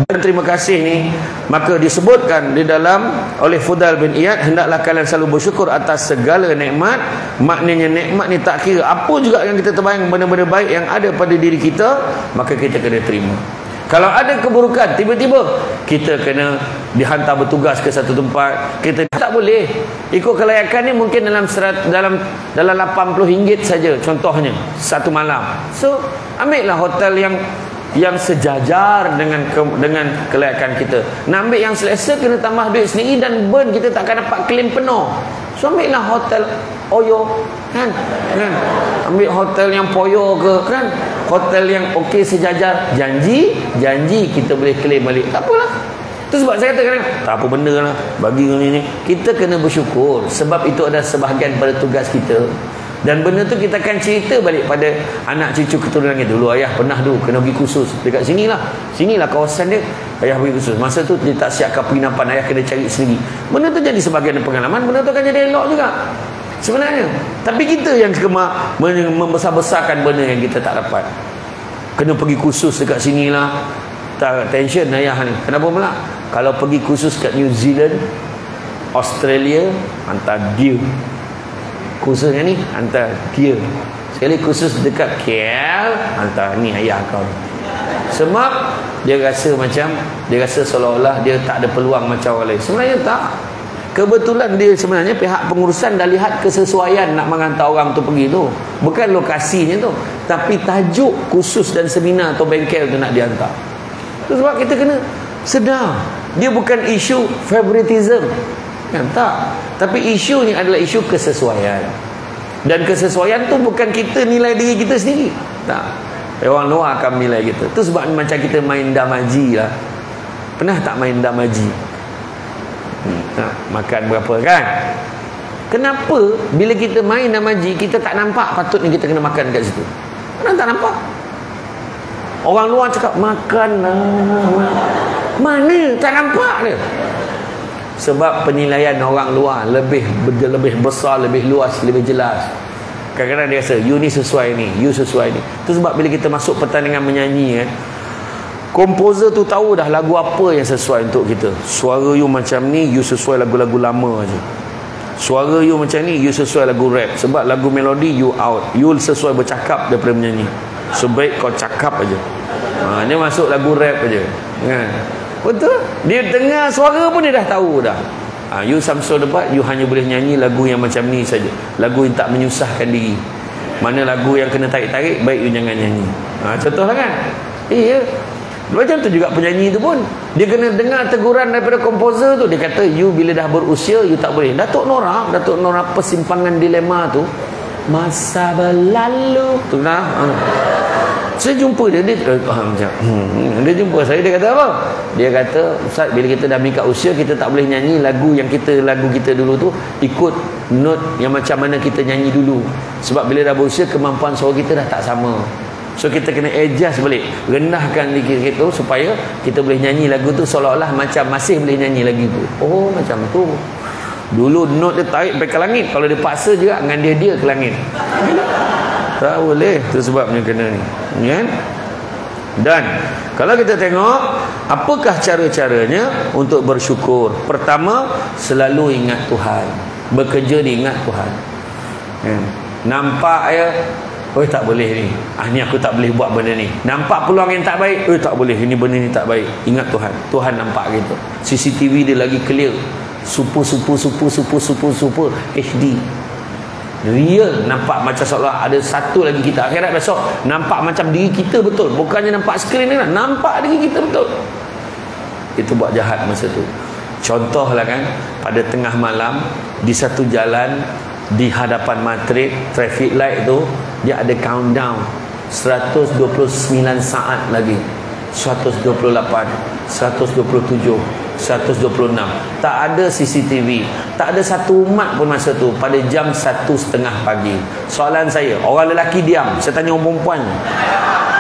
Dan terima kasih ni, maka disebutkan di dalam oleh Fudail bin Iyad, hendaklah kalian selalu bersyukur atas segala nikmat. Maknanya nikmat ni tak kira apa juga yang kita terbayang, benda-benda baik yang ada pada diri kita, maka kita kena terima. Kalau ada keburukan, tiba-tiba kita kena dihantar bertugas ke satu tempat, kita tak boleh ikut kelayakan ni. Mungkin dalam RM80 saja contohnya satu malam. So ambillah hotel yang sejajar dengan kelayakan kita. Nak ambil yang selesa kena tambah duit sendiri, dan burn kita takkan dapat claim penuh. So ambillah hotel Oyo, kan? Ambil hotel yang Poyo ke, kan? Hotel yang okey sejajar, janji kita boleh claim balik. Tak apalah. Itu sebab saya kata tak apa benda lah bagi ni. Kita kena bersyukur sebab itu adalah sebahagian pada tugas kita. Dan benda tu kita akan cerita balik pada anak cucu keturunan kita. Dulu ayah pernah kena pergi kursus dekat sinilah kawasan dia, ayah pergi kursus. Masa tu dia tak siapkan penginapan, ayah kena cari sendiri. Benda tu jadi sebahagian pengalaman, benda tu akan jadi elok juga sebenarnya. Tapi kita yang membesar-besarkan benda yang kita tak dapat. Kena pergi kursus dekat sinilah, tak tension ayah ni. Kenapa pula? Kalau pergi kursus kat New Zealand, Australia, hantar dia. Kursusnya ni hantar dia. Sekali kursus dekat KL, hantar ni ayah kau. Sebab dia rasa seolah-olah dia tak ada peluang macam orang lain. Sebenarnya tak. Kebetulan dia sebenarnya pihak pengurusan dah lihat kesesuaian nak menghantar orang tu pergi tu. Bukan lokasinya tu, tapi tajuk kursus dan seminar atau bengkel tu nak dihantar. Itu sebab kita kena sedar, dia bukan isu favoritism, kan? Tak. Tapi isu ni adalah isu kesesuaian. Dan kesesuaian tu bukan kita nilai diri kita sendiri. Tak. Orang luar akan nilai kita. Itu sebab macam kita main damaji lah. Pernah tak main damaji? Makan berapa kan? Kenapa bila kita main damaji kita tak nampak patutnya kita kena makan kat situ? Kenapa tak nampak? Orang luar cakap makan lah. Mana? Tak nampak dia. Sebab penilaian orang luar lebih besar, lebih luas, lebih jelas. Kadang-kadang dia rasa you ni sesuai ni, you sesuai ni. Itu sebab bila kita masuk pertandingan menyanyi kan, komposer tu tahu dah lagu apa yang sesuai untuk kita. Suara you macam ni, you sesuai lagu-lagu lama aja. Suara you macam ni, you sesuai lagu rap. Sebab lagu melodi you out. You sesuai bercakap daripada menyanyi. Sebaik kau cakap aja. Dia masuk lagu rap aja. Kan? Betul? Dia dengar suara pun dia dah tahu dah. You Samsul Debat, you hanya boleh nyanyi lagu yang macam ni saja. Lagu yang tak menyusahkan diri. Mana lagu yang kena tarik-tarik, baik you jangan nyanyi. Contohlah kan? Iya. Macam tu juga penyanyi tu pun, dia kena dengar teguran daripada komposer tu. Dia kata, you bila dah berusia, you tak boleh. Datuk Nora persimpangan dilema tu, masa berlalu tu nah. Saya jumpa dia macam dia jumpa saya, dia kata apa? Dia kata, Ustaz, bila kita dah meningkat usia, kita tak boleh nyanyi lagu kita dulu tu ikut note yang macam mana kita nyanyi dulu. Sebab bila dah berusia, kemampuan suara kita dah tak sama. So kita kena adjust balik, rendahkan dikit tu supaya kita boleh nyanyi lagu tu seolah-olah macam masih boleh nyanyi lagi tu. Oh, macam tu. Dulu note dia tarik sampai ke langit, kalau dia paksa juga dengan dia ke langit. Tak boleh. Itu sebabnya kena ni, kan? Dan kalau kita tengok apakah cara-caranya untuk bersyukur. Pertama, selalu ingat Tuhan. Bekerja diingat Tuhan, kan? Nampak ya, oh tak boleh ni, ni aku tak boleh buat benda ni. Nampak peluang yang tak baik, tak boleh, ini benda ni tak baik. Ingat Tuhan. Tuhan nampak gitu. CCTV dia lagi clear, super HD, real. Nampak macam seolah ada satu lagi kita. Akhirat besok nampak macam diri kita betul, bukannya nampak skrin ni lah, nampak diri kita betul. Itu buat jahat masa tu. Contohlah kan, pada tengah malam di satu jalan, di hadapan matrik, traffic light tu, dia ada countdown 129 saat lagi, 128, 127, 126. Tak ada CCTV, tak ada satu umat pun masa tu. Pada jam 1:30 pagi. Soalan saya, orang lelaki diam, saya tanya orang perempuan.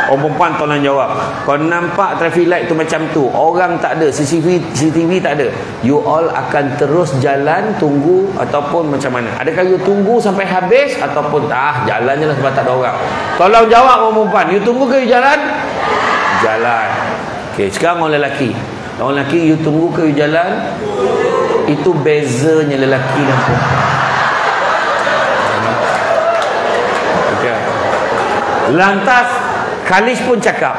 Orang perempuan tolong jawab. Kau nampak traffic light tu macam tu, orang tak ada, CCTV tak ada, you all akan terus jalan tunggu ataupun macam mana? Adakah you tunggu sampai habis ataupun jalan je lah sebab tak ada orang? Tolong jawab orang perempuan. You tunggu ke you jalan? Jalan. Okay, sekarang orang lelaki. Orang lelaki, you tunggu ke you jalan? Itu bezanya lelaki dan perempuan. Okay. Lantas Khalis pun cakap,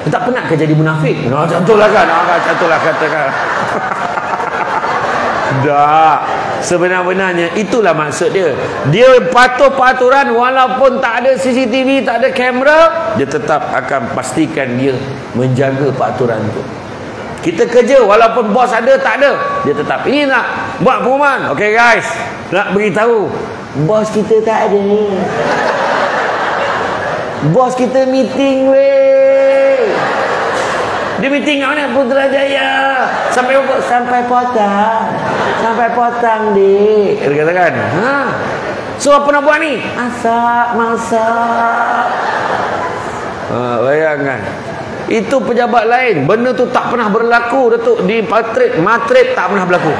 tak pernah ke jadi munafik? Contohlah kan, contohlah katakan. Tak. Sebenar-benarnya itulah maksud dia. Dia patuh peraturan walaupun tak ada CCTV, tak ada kamera, dia tetap akan pastikan dia menjaga peraturan itu. Kita kerja walaupun bos ada tak ada, dia tetap ini nak buat pengumuman. Okay guys, nak beritahu bos kita tak ada. Bos kita meeting weh. Dia meeting kat mana? Putrajaya. Sampai potang dik. Dia katakan, so apa nak buat ni? Masak. Bayangkan. Itu pejabat lain, benda tu tak pernah berlaku, Datuk. Di Matrik tak pernah berlaku.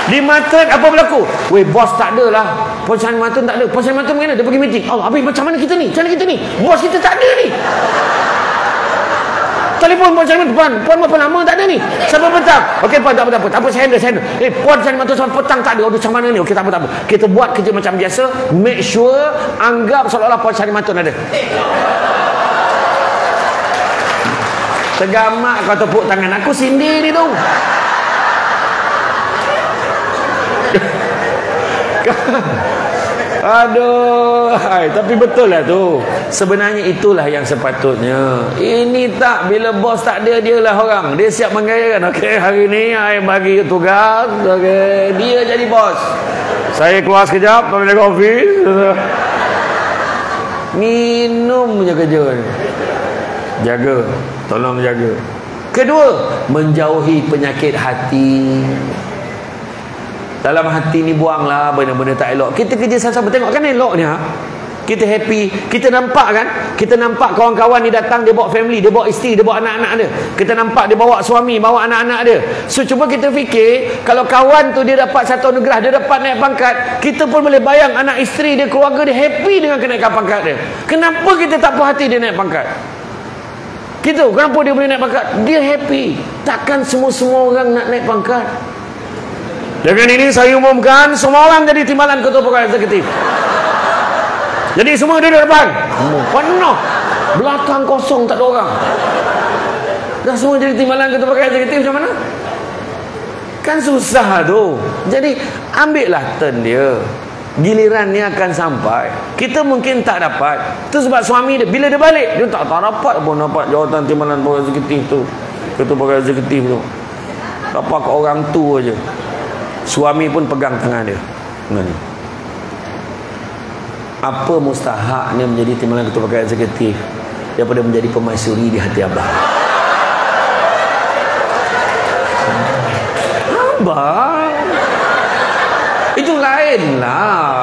Di Matrik apa berlaku? Weh, bos tak ada lah. Puan Syahrini Matun tak ada. Puan Syahrini Matun mana? Dia pergi meeting. Habis macam mana kita ni? Bos kita tak ada ni. Telefon Puan Syahrini Matun. Puan berapa lama tak ada ni? Sampai petang. Okey, Puan tak apa. Tak apa, saya handle. Puan Syahrini Matun sampai petang tak ada. Macam mana ni? Okey, tak apa. Kita buat kerja macam biasa. Make sure, anggap seolah-olah Puan Syahrini Matun ada. Tergamak kau tepuk tangan. Aku sindir ni tu. Aduh, tapi betul lah tu. Sebenarnya itulah yang sepatutnya. Ini tak, bila bos tak ada, dia lah orang. Dia siap menggayakan. Okey, hari ni saya bagi tugas. Okey, dia jadi bos. Saya keluar sekejap, tolong jaga ofis. Minum punya kerja ni. Jaga, tolong jaga. Kedua, menjauhi penyakit hati. Dalam hati ni buanglah benda-benda tak elok. Kita kerja sama-sama, tengok kan eloknya. Kita happy, kita nampak kan, kita nampak kawan-kawan ni datang, dia bawa family, dia bawa isteri, dia bawa anak-anak dia. Kita nampak dia bawa suami, bawa anak-anak dia. So cuba kita fikir, kalau kawan tu dia dapat satu anugerah, dia dapat naik pangkat, kita pun boleh bayang anak isteri dia, keluarga dia happy dengan kenaikan pangkat dia. Kenapa kita tak puas hati dia naik pangkat? Kita, kenapa dia boleh naik pangkat? Dia happy. Takkan semua orang nak naik pangkat? Dengan ini saya umumkan, semua orang jadi timbalan ketua pegawai eksekutif. Jadi semua duduk depan. Penuh. Belakang kosong, tak ada orang. Dah semua jadi timbalan ketua pegawai eksekutif, macam mana? Kan susah tu. Jadi ambillah turn dia. Giliran ni akan sampai, kita mungkin tak dapat. Itu sebab suami dia, bila dia balik, dia tak dapat pun dapat jawatan timbalan pegawai eksekutif tu, ketua pegawai eksekutif tu. Dapat ke orang tu aja. Suami pun pegang tangan dia. Ni. Apa mustahaknya menjadi timbalan ketua pegawai eksekutif daripada menjadi permaisuri di hati abang? Abang, itu lain lah.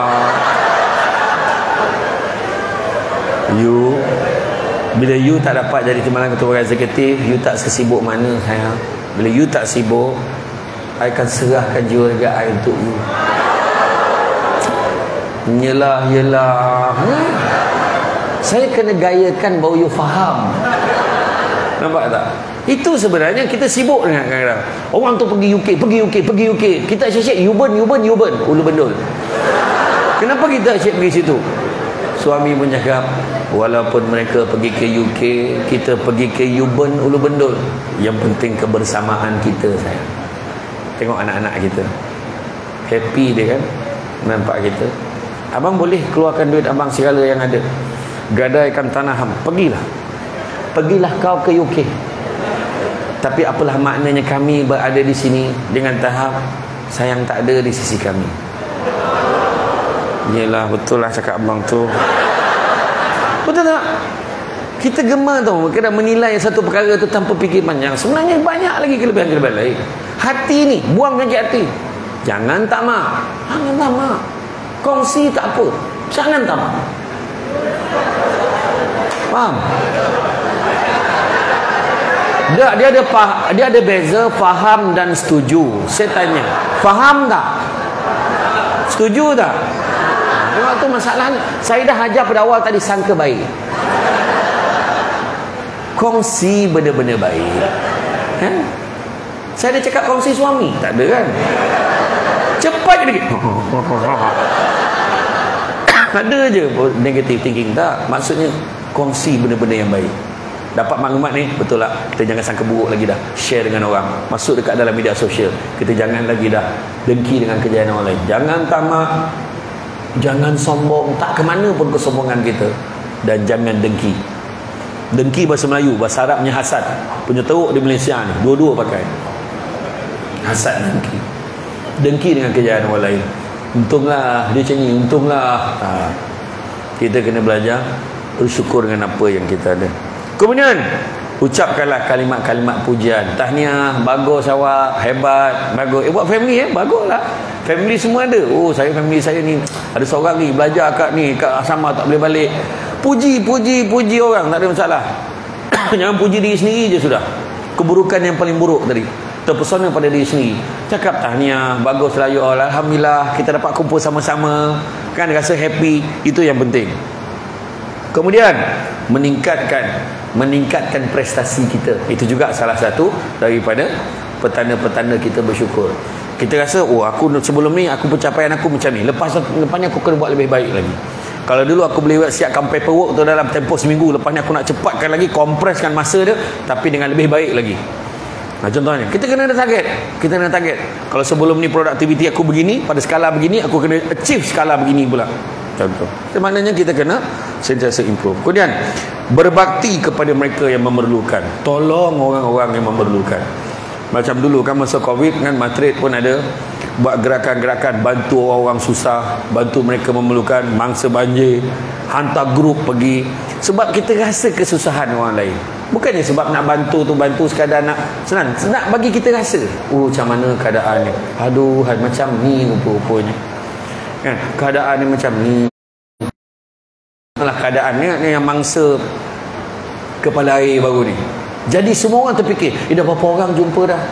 Bila you tak dapat jadi timbalan ketua pegawai eksekutif, you tak sesibuk mana sayang. Bila you tak sibuk, I akan serahkan jiwa raga I untuk you. Yelah. Saya kena gayakan baru you faham. Nampak tak? Itu sebenarnya kita sibuk dengan kadang-kadang. Orang tu pergi UK. Kita asyik Yuban, Ulu Bendul. Kenapa kita asyik pergi situ? Suami pun cakap, walaupun mereka pergi ke UK, kita pergi ke Yuban, Ulu Bendul. Yang penting kebersamaan kita, sayang. Tengok anak-anak kita. Happy dia kan? Nampak kita. Abang boleh keluarkan duit abang segala yang ada. Gadaikan tanah hang. Pergilah kau ke UK. Tapi apalah maknanya kami berada di sini dengan tahap sayang tak ada di sisi kami. Yelah, betul lah cakap abang tu. Betul tak? Kita gemar tau kadang menilai satu perkara tu tanpa fikir panjang. Sebenarnya banyak lagi kelebihan-kelebihan lain. Hati ni, buang sakit hati. Jangan tamak. Kongsi tak apa. Jangan tamak. Faham? Dia ada beza faham dan setuju. Saya tanya, faham tak? Setuju tak? Memang tu masalahnya. Saya dah ajar pada awal tadi, sangka baik. Kongsi benda-benda baik. Saya dah cakap kongsi suami, tak ada kan? Cepat je lagi. Ada je negative thinking, tak? Maksudnya kongsi benda-benda yang baik. Dapat maklumat ni, betul lah, kita jangan sangka buruk lagi dah. Share dengan orang, masuk dekat dalam media sosial. Kita jangan lagi dah dengki dengan kejayaan orang lain. Jangan tamak, jangan sombong. Tak ke mana pun kesombongan kita. Dan jangan dengki. Dengki bahasa Melayu, bahasa Arabnya hasad. Punya teruk di Malaysia ni, dua-dua pakai. Hasad, dengki. Dengki dengan kejayaan orang lain. Untunglah dia macam ni, untunglah. Kita kena belajar bersyukur dengan apa yang kita ada. Kemudian ucapkanlah kalimat-kalimat pujian. Tahniah, bagus awak, hebat, bagus. Buat family baguslah. Family semua ada. Oh, family saya ni ada seorang ni belajar kat asrama tak boleh balik. Puji orang, tak ada masalah. Jangan puji diri sendiri je sudah. Keburukan yang paling buruk tadi, terpesona pada diri sendiri. Cakap tahniah, baguslah you all, alhamdulillah kita dapat kumpul sama-sama. Kan rasa happy, itu yang penting. Kemudian meningkatkan prestasi kita. Itu juga salah satu daripada petanda-petanda kita bersyukur. Kita rasa, aku sebelum ni aku pencapaian aku macam ni, lepas ni aku kena buat lebih baik lagi. Kalau dulu aku boleh siapkan paperwork tu dalam tempoh seminggu, lepas ni aku nak cepatkan lagi, kompreskan masa dia, tapi dengan lebih baik lagi. Contohnya, kita kena ada target. Kalau sebelum ni produktiviti aku begini, pada skala begini, aku kena achieve skala begini pula. Contoh. Itu maknanya kita kena sentiasa improve. Kemudian berbakti kepada mereka yang memerlukan. Tolong orang-orang yang memerlukan. Macam dulu kan masa Covid kan, Matret pun ada buat gerakan-gerakan bantu orang-orang susah, bantu mereka memerlukan, mangsa banjir, hantar grup pergi. Sebab kita rasa kesusahan orang lain. Bukannya sebab nak bantu tu bantu sekadar nak senang. Nak bagi kita rasa, macam mana keadaan ni. Aduh, macam ni rupa-rupanya. Kan, keadaan ni macam ni. Itulah keadaan ni yang mangsa kepala air baru ni. Jadi semua orang terfikir, dah berapa orang jumpa dah?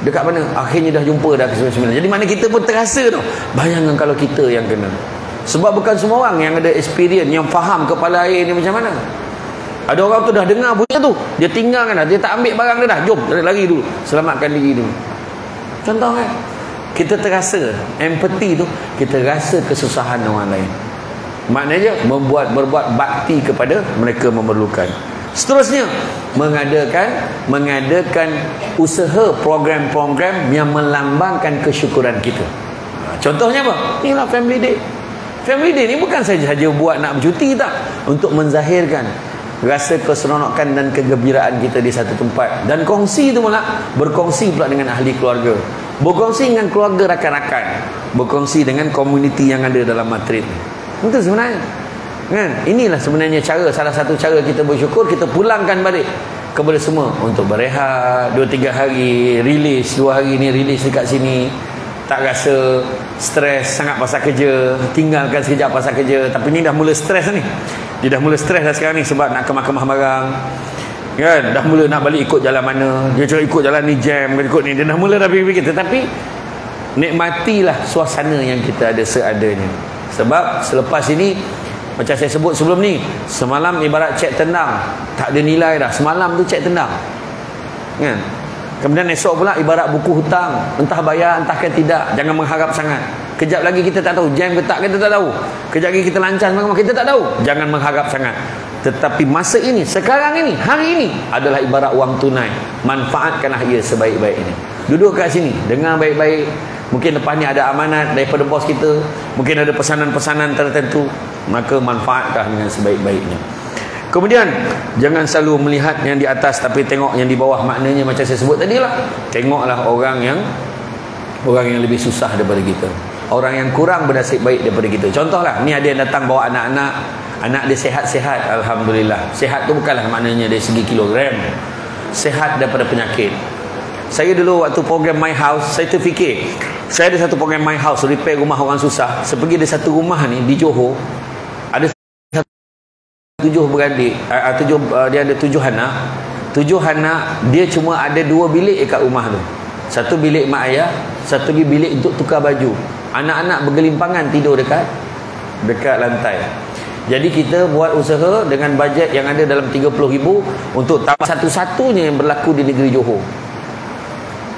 Dekat mana? Akhirnya dah jumpa dah ke 99. Jadi mana kita pun terasa tu. Bayangkan kalau kita yang kena. Sebab bukan semua orang yang ada experience, yang faham kepala air ni macam mana. Ada orang tu dah dengar bunyi tu, dia tinggalkan dah, dia tak ambil barang dia dah. Jom, lari dulu, selamatkan diri dulu. Contoh kan? Kita terasa empathy tu, kita rasa kesusahan orang lain. Maknanya berbuat bakti kepada mereka memerlukan. Seterusnya, mengadakan usaha program-program yang melambangkan kesyukuran kita. Contohnya apa? Inilah family day. Family day ni bukan saja buat nak bercuti tak, untuk menzahirkan rasa keseronokan dan kegembiraan kita di satu tempat. Dan kongsi tu pula, berkongsi pula dengan ahli keluarga, berkongsi dengan keluarga rakan-rakan, berkongsi dengan komuniti yang ada dalam Madrid. Itu sebenarnya kan? Inilah sebenarnya cara, salah satu cara kita bersyukur. Kita pulangkan balik kepada semua untuk berehat 2-3 hari, rilis 2 hari ni, rilis dekat sini, tak rasa stres sangat pasal kerja, tinggalkan sekejap pasal kerja. Tapi ni dah mula stres ni, dia dah mula stres dah sekarang ni, sebab nak kemah-kemah barang kan, dah mula nak balik ikut jalan mana, dia cakap ikut jalan ni jam, ikut ni, dia dah mula dah fikir. Tetapi nikmatilah suasana yang kita ada seadanya. Sebab selepas ini, macam saya sebut sebelum ni, semalam ibarat cek tendang, tak ada nilai dah. Semalam tu cek tendang kan. Kemudian esok pula ibarat buku hutang, entah bayar entahkan tidak. Jangan mengharap sangat. Kejap lagi kita tak tahu jam ke tak, kita tak tahu. Kejap lagi kita lancar semalam, kita tak tahu. Jangan mengharap sangat. Tetapi masa ini, sekarang ini, hari ini adalah ibarat wang tunai. Manfaatkanlah ia sebaik-baiknya. Duduk kat sini, dengar baik-baik. Mungkin lepas ni ada amanat daripada bos kita, mungkin ada pesanan-pesanan tertentu, maka manfaatkan dengan sebaik-baiknya. Kemudian jangan selalu melihat yang di atas, tapi tengok yang di bawah. Maknanya macam saya sebut tadi lah, tengoklah orang yang lebih susah daripada kita, orang yang kurang bernasib baik daripada kita. Contohlah, ni ada yang datang bawa anak-anak, anak dia sihat-sihat, alhamdulillah. Sihat tu bukanlah maknanya dari segi kilogram, sihat daripada penyakit. Saya dulu waktu program My House, saya terfikir, saya ada satu program My House, repair rumah orang susah. Saya pergi ada satu rumah ni di Johor, ada 7 beradik, dia ada 7 anak. 7 anak, dia cuma ada 2 bilik dekat rumah tu. Satu bilik mak ayah, satu lagi bilik untuk tukar baju. Anak-anak bergelimpangan tidur dekat lantai. Jadi kita buat usaha dengan bajet yang ada dalam 30,000 untuk tambah satu-satunya yang berlaku di negeri Johor.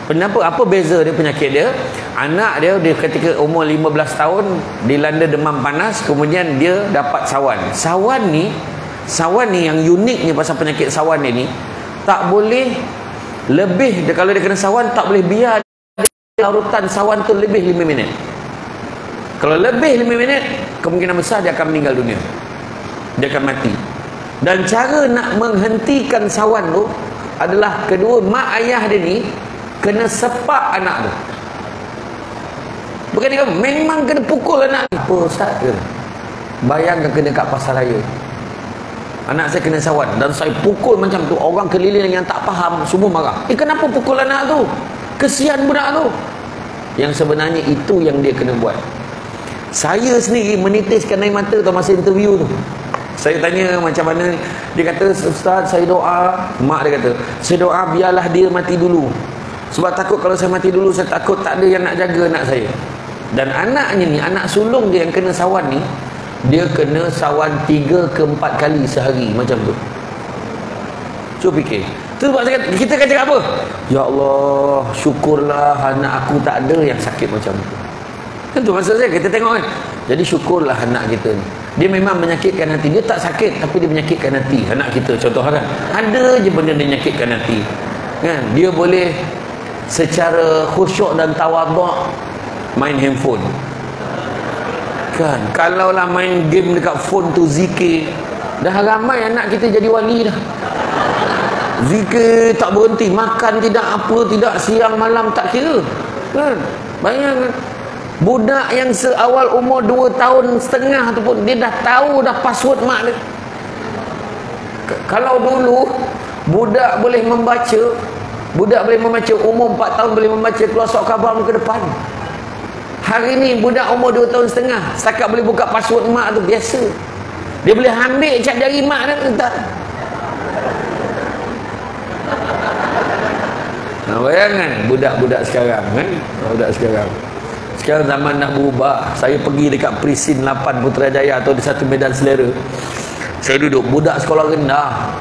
Kenapa? Apa beza dia penyakit dia? Anak dia ketika umur 15 tahun dilanda demam panas, kemudian dia dapat sawan. Sawan ni yang uniknya pasal penyakit sawan ni, tak boleh lebih, kalau dia kena sawan tak boleh biar larutan sawan tu lebih 5 minit. Kalau lebih 5 minit, kemungkinan besar dia akan meninggal dunia, dia akan mati. Dan cara nak menghentikan sawan tu adalah kedua mak ayah dia ni kena sepak anak tu. Bukan dia memang kena pukul anak ni. Apa Ustaz ke? Bayangkan kena kat pasar raya, anak saya kena sawan dan saya pukul macam tu. Orang keliling yang tak faham semua marah. Kenapa pukul anak tu? Kesian budak tu. Yang sebenarnya itu yang dia kena buat. Saya sendiri menitiskan air mata tu masa interview tu. Saya tanya macam mana ni. Dia kata, Ustaz saya doa. Mak dia kata, saya doa biarlah dia mati dulu. Sebab takut kalau saya mati dulu, saya takut tak ada yang nak jaga anak saya. Dan anaknya ni, anak sulung dia yang kena sawan ni, dia kena sawan 3 ke 4 kali sehari macam tu. Cuba fikir. Tu sebab kita akan cakap apa? Ya Allah, syukurlah anak aku tak ada yang sakit macam tu. Tentu maksud saya, kita tengok kan. Jadi syukurlah anak kita ni, dia memang menyakitkan hati. Dia tak sakit tapi dia menyakitkan hati. Anak kita contoh kan, ada je benda dia menyakitkan hati kan. Dia boleh secara khusyuk dan tawaduk main handphone kan. Kalaulah main game dekat phone tu zikir, dah ramai anak kita jadi wali dah. Zikir tak berhenti, makan tidak apa tidak, siang malam tak kira kan. Bayangkan budak yang seawal umur 2 tahun setengah tu pun dia dah tahu dah password mak dia. Kalau dulu budak boleh membaca, umur 4 tahun boleh membaca keluar surat khabar muka depan. Hari ni budak umur 2 tahun setengah setakat boleh buka password mak tu biasa. Dia boleh ambil cat jari mak dia entah. Nah, bayangkan budak-budak sekarang kan? Budak sekarang. Sekarang zaman nak berubah. Saya pergi dekat Presin 8 Putrajaya atau di satu Medan Selera. Saya duduk, budak sekolah rendah,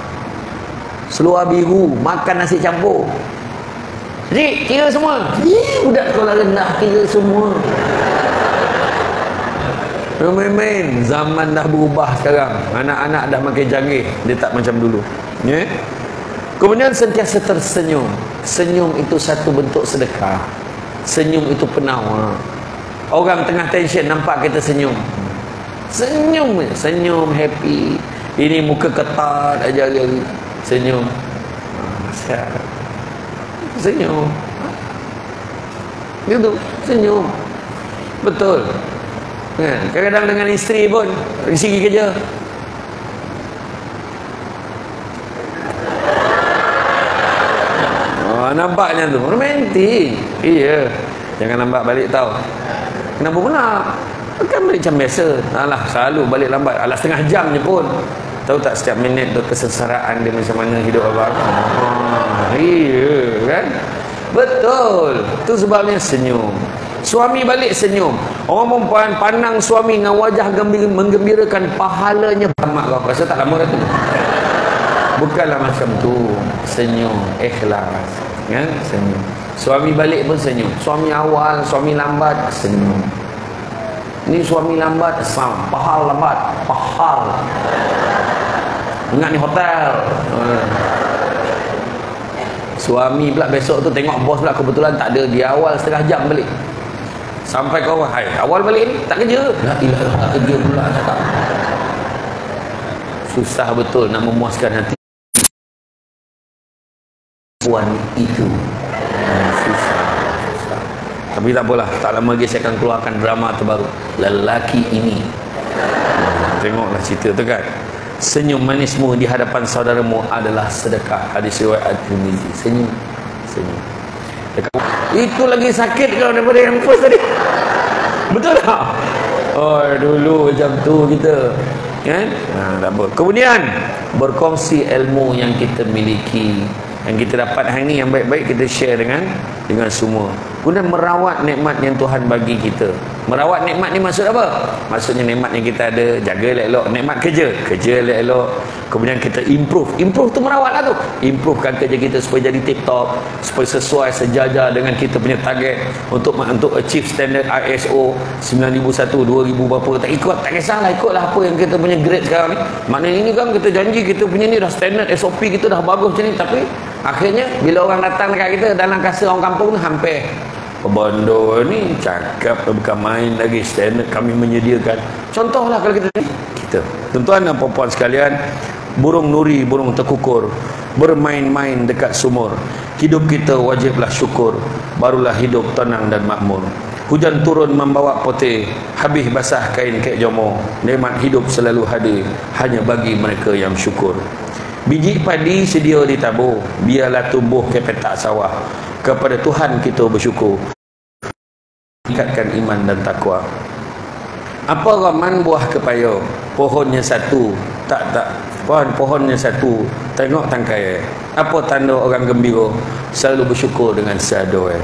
seluar biru, makan nasi campur. Jadi kira semua. Budak sekolah rendah kira semua. Main-main. Zaman dah berubah sekarang. Anak-anak dah makin canggih. Dia tak macam dulu. Ya? Kemudian sentiasa tersenyum. Senyum itu satu bentuk sedekah. Senyum itu penawar. Orang tengah tension nampak kita senyum. Senyum, senyum, happy. Ini muka ketat aja hari-hari. Senyum. Senyum. Gitu, senyum. Betul. Kadang-kadang dengan isteri pun dari segi kerja. Nampaknya tu romantik. Iya. Jangan lambat balik tau. Kenapa pula? Kan balik macam biasa. Alah, selalu balik lambat. Alah, setengah jam je pun. Tahu tak setiap minit tu kesengsaraan dia macam mana hidup abang? Iya kan? Betul. Tu sebabnya senyum. Suami balik senyum. Orang perempuan pandang suami dengan wajah menggembirakan, pahalanya mak kau. Rasa tak lama dah tu. Bukanlah macam tu. Senyum, ikhlas. Kan? Senyum. Suami balik pun senyum. Suami awal, suami lambat, senyum. Ni suami lambat, pahal lambat, pahal. Ingat ni hotel. Suami pula besok tu tengok bos pula kebetulan tak ada, dia awal setengah jam balik. Sampai kau, hai, awal balik ni tak kerja. La ilaha, tak kerja pula cakap. Susah betul nak memuaskan hati puan itu. Susah. Tapi tak apalah, tak lama lagi saya akan keluarkan drama terbaru, Lelaki Ini. Tengoklah cerita tu kan. Senyum manismu di hadapan saudaramu adalah sedekah. Hadis riwayat At-Tirmizi. Senyum. Senyum. Itu lagi sakit kalau daripada yang first tadi. Betul tak? Oh, dulu macam tu kita. Kan? Tak apa. Kemudian berkongsi ilmu yang kita miliki, yang kita dapat hari ni, yang baik-baik kita share dengan semua. Kemudian merawat nikmat yang Tuhan bagi kita. Merawat nikmat ni maksud apa? Maksudnya nikmat yang kita ada, jaga elok-elok. Nikmat kerja elok-elok. Kemudian kita improve tu merawat lah tu. Improvekan kerja kita supaya jadi tip top, supaya sesuai sejajar dengan kita punya target untuk achieve standard ISO 9001, 2000 berapa. Tak kisahlah, ikutlah apa yang kita punya grade sekarang ni. Maknanya ini kan kita janji kita punya ni dah standard, SOP kita dah bagus macam ni, tapi akhirnya bila orang datang dekat kita dalam kasa orang kampung tu hampir bondo ni cakap bukan main lagi, standard kami menyediakan. Contohlah kalau kita tuan-tuan dan puan-puan sekalian, burung nuri, burung tekukur bermain-main dekat sumur. Hidup kita wajiblah syukur, barulah hidup tenang dan makmur. Hujan turun membawa putih, habis basah kain kek jomo. Nikmat hidup selalu hadir hanya bagi mereka yang syukur. Biji padi sedia ditabur, biarlah tumbuh ke petak sawah. Kepada Tuhan kita bersyukur, tingkatkan iman dan takwa. Apa raman buah kepaya? Pohonnya satu, pohonnya satu, tengok tangkai. Apa tanda orang gembira? Selalu bersyukur dengan seadanya.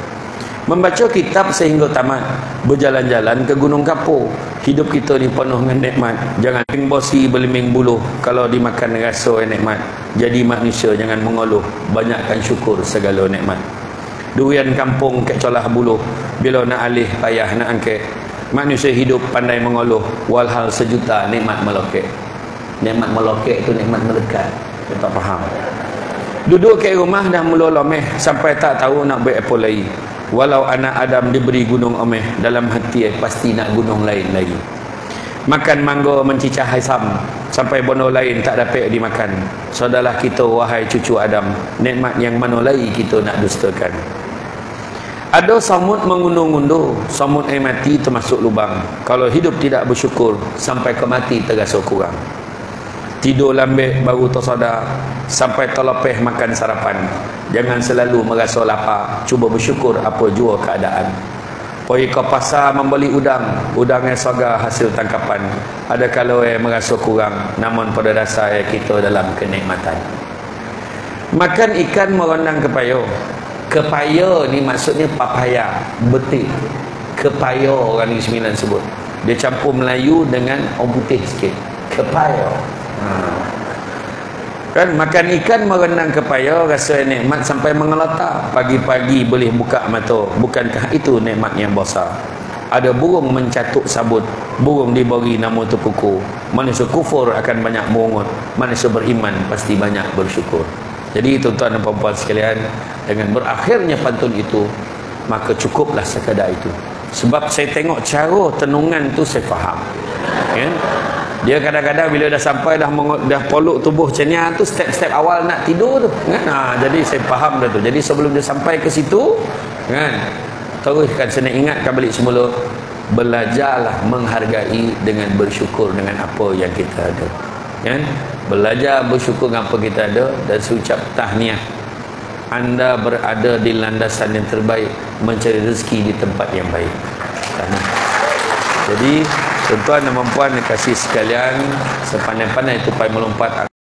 Membaca kitab sehingga tamat, berjalan-jalan ke Gunung Kapur. Hidup kita ni penuh dengan nikmat. Jangan bosi beliming buluh kalau dimakan rasa yang nikmat. Jadi manusia jangan mengeluh, banyakkan syukur segala nikmat. Durian kampung kek colah buluh, bila nak alih payah nak angkat. Manusia hidup pandai mengeluh, walhal sejuta nikmat melokek. Nikmat melokek itu nikmat melekat. Kita tak faham. Duduk kat rumah dah mula lomeh sampai tak tahu nak buat apa lagi. Walau anak Adam diberi gunung omeh, dalam hati pasti nak gunung lain lagi. Makan mangga mencicah asam sampai bono lain tak dapat dimakan. Saudaralah kita wahai cucu Adam, nikmat yang mana lagi kita nak dustakan. Ada samut mengundur-undur, samut air mati termasuk lubang. Kalau hidup tidak bersyukur, sampai ke mati terasa kurang. Tidur lambek baru tersadar, sampai terlepeh makan sarapan. Jangan selalu merasa lapar, cuba bersyukur apa jua keadaan. Pergi ke pasar membeli udang, udangnya segar hasil tangkapan. Ada kalau merasa kurang, namun pada dasar kita dalam kenikmatan. Makan ikan merendang kepaya. Kepaya ni maksudnya papaya, betik. Kepaya orang Negeri Sembilan sebut. Dia campur Melayu dengan orang putih sikit. Kepaya. Kan makan ikan merendang kepaya, rasa nikmat sampai mengelotak. Pagi-pagi boleh buka mata. Bukankah itu nikmat yang besar? Ada burung mencatuk sabut, burung diberi nama terkukur. Manusia kufur akan banyak mengungut, manusia beriman pasti banyak bersyukur. Jadi tuan-tuan dan puan-puan sekalian, dengan berakhirnya pantun itu, maka cukuplah sekadar itu. Sebab saya tengok cara tenungan tu saya faham. kan? Dia kadang-kadang bila dah sampai dah peluk tubuh macam ni tu, step-step awal nak tidur tu kan. Jadi saya faham dah tu. Jadi sebelum dia sampai ke situ kan, teruskan saya ingatkan balik semula, belajarlah menghargai dengan bersyukur dengan apa yang kita ada kan. Belajar bersyukur dengan apa kita ada dan ucap tahniah anda berada di landasan yang terbaik, mencari rezeki di tempat yang baik. Tahniah. Jadi tuan-tuan dan puan-puan kasih sekalian, sepandai-pandai tupai melompat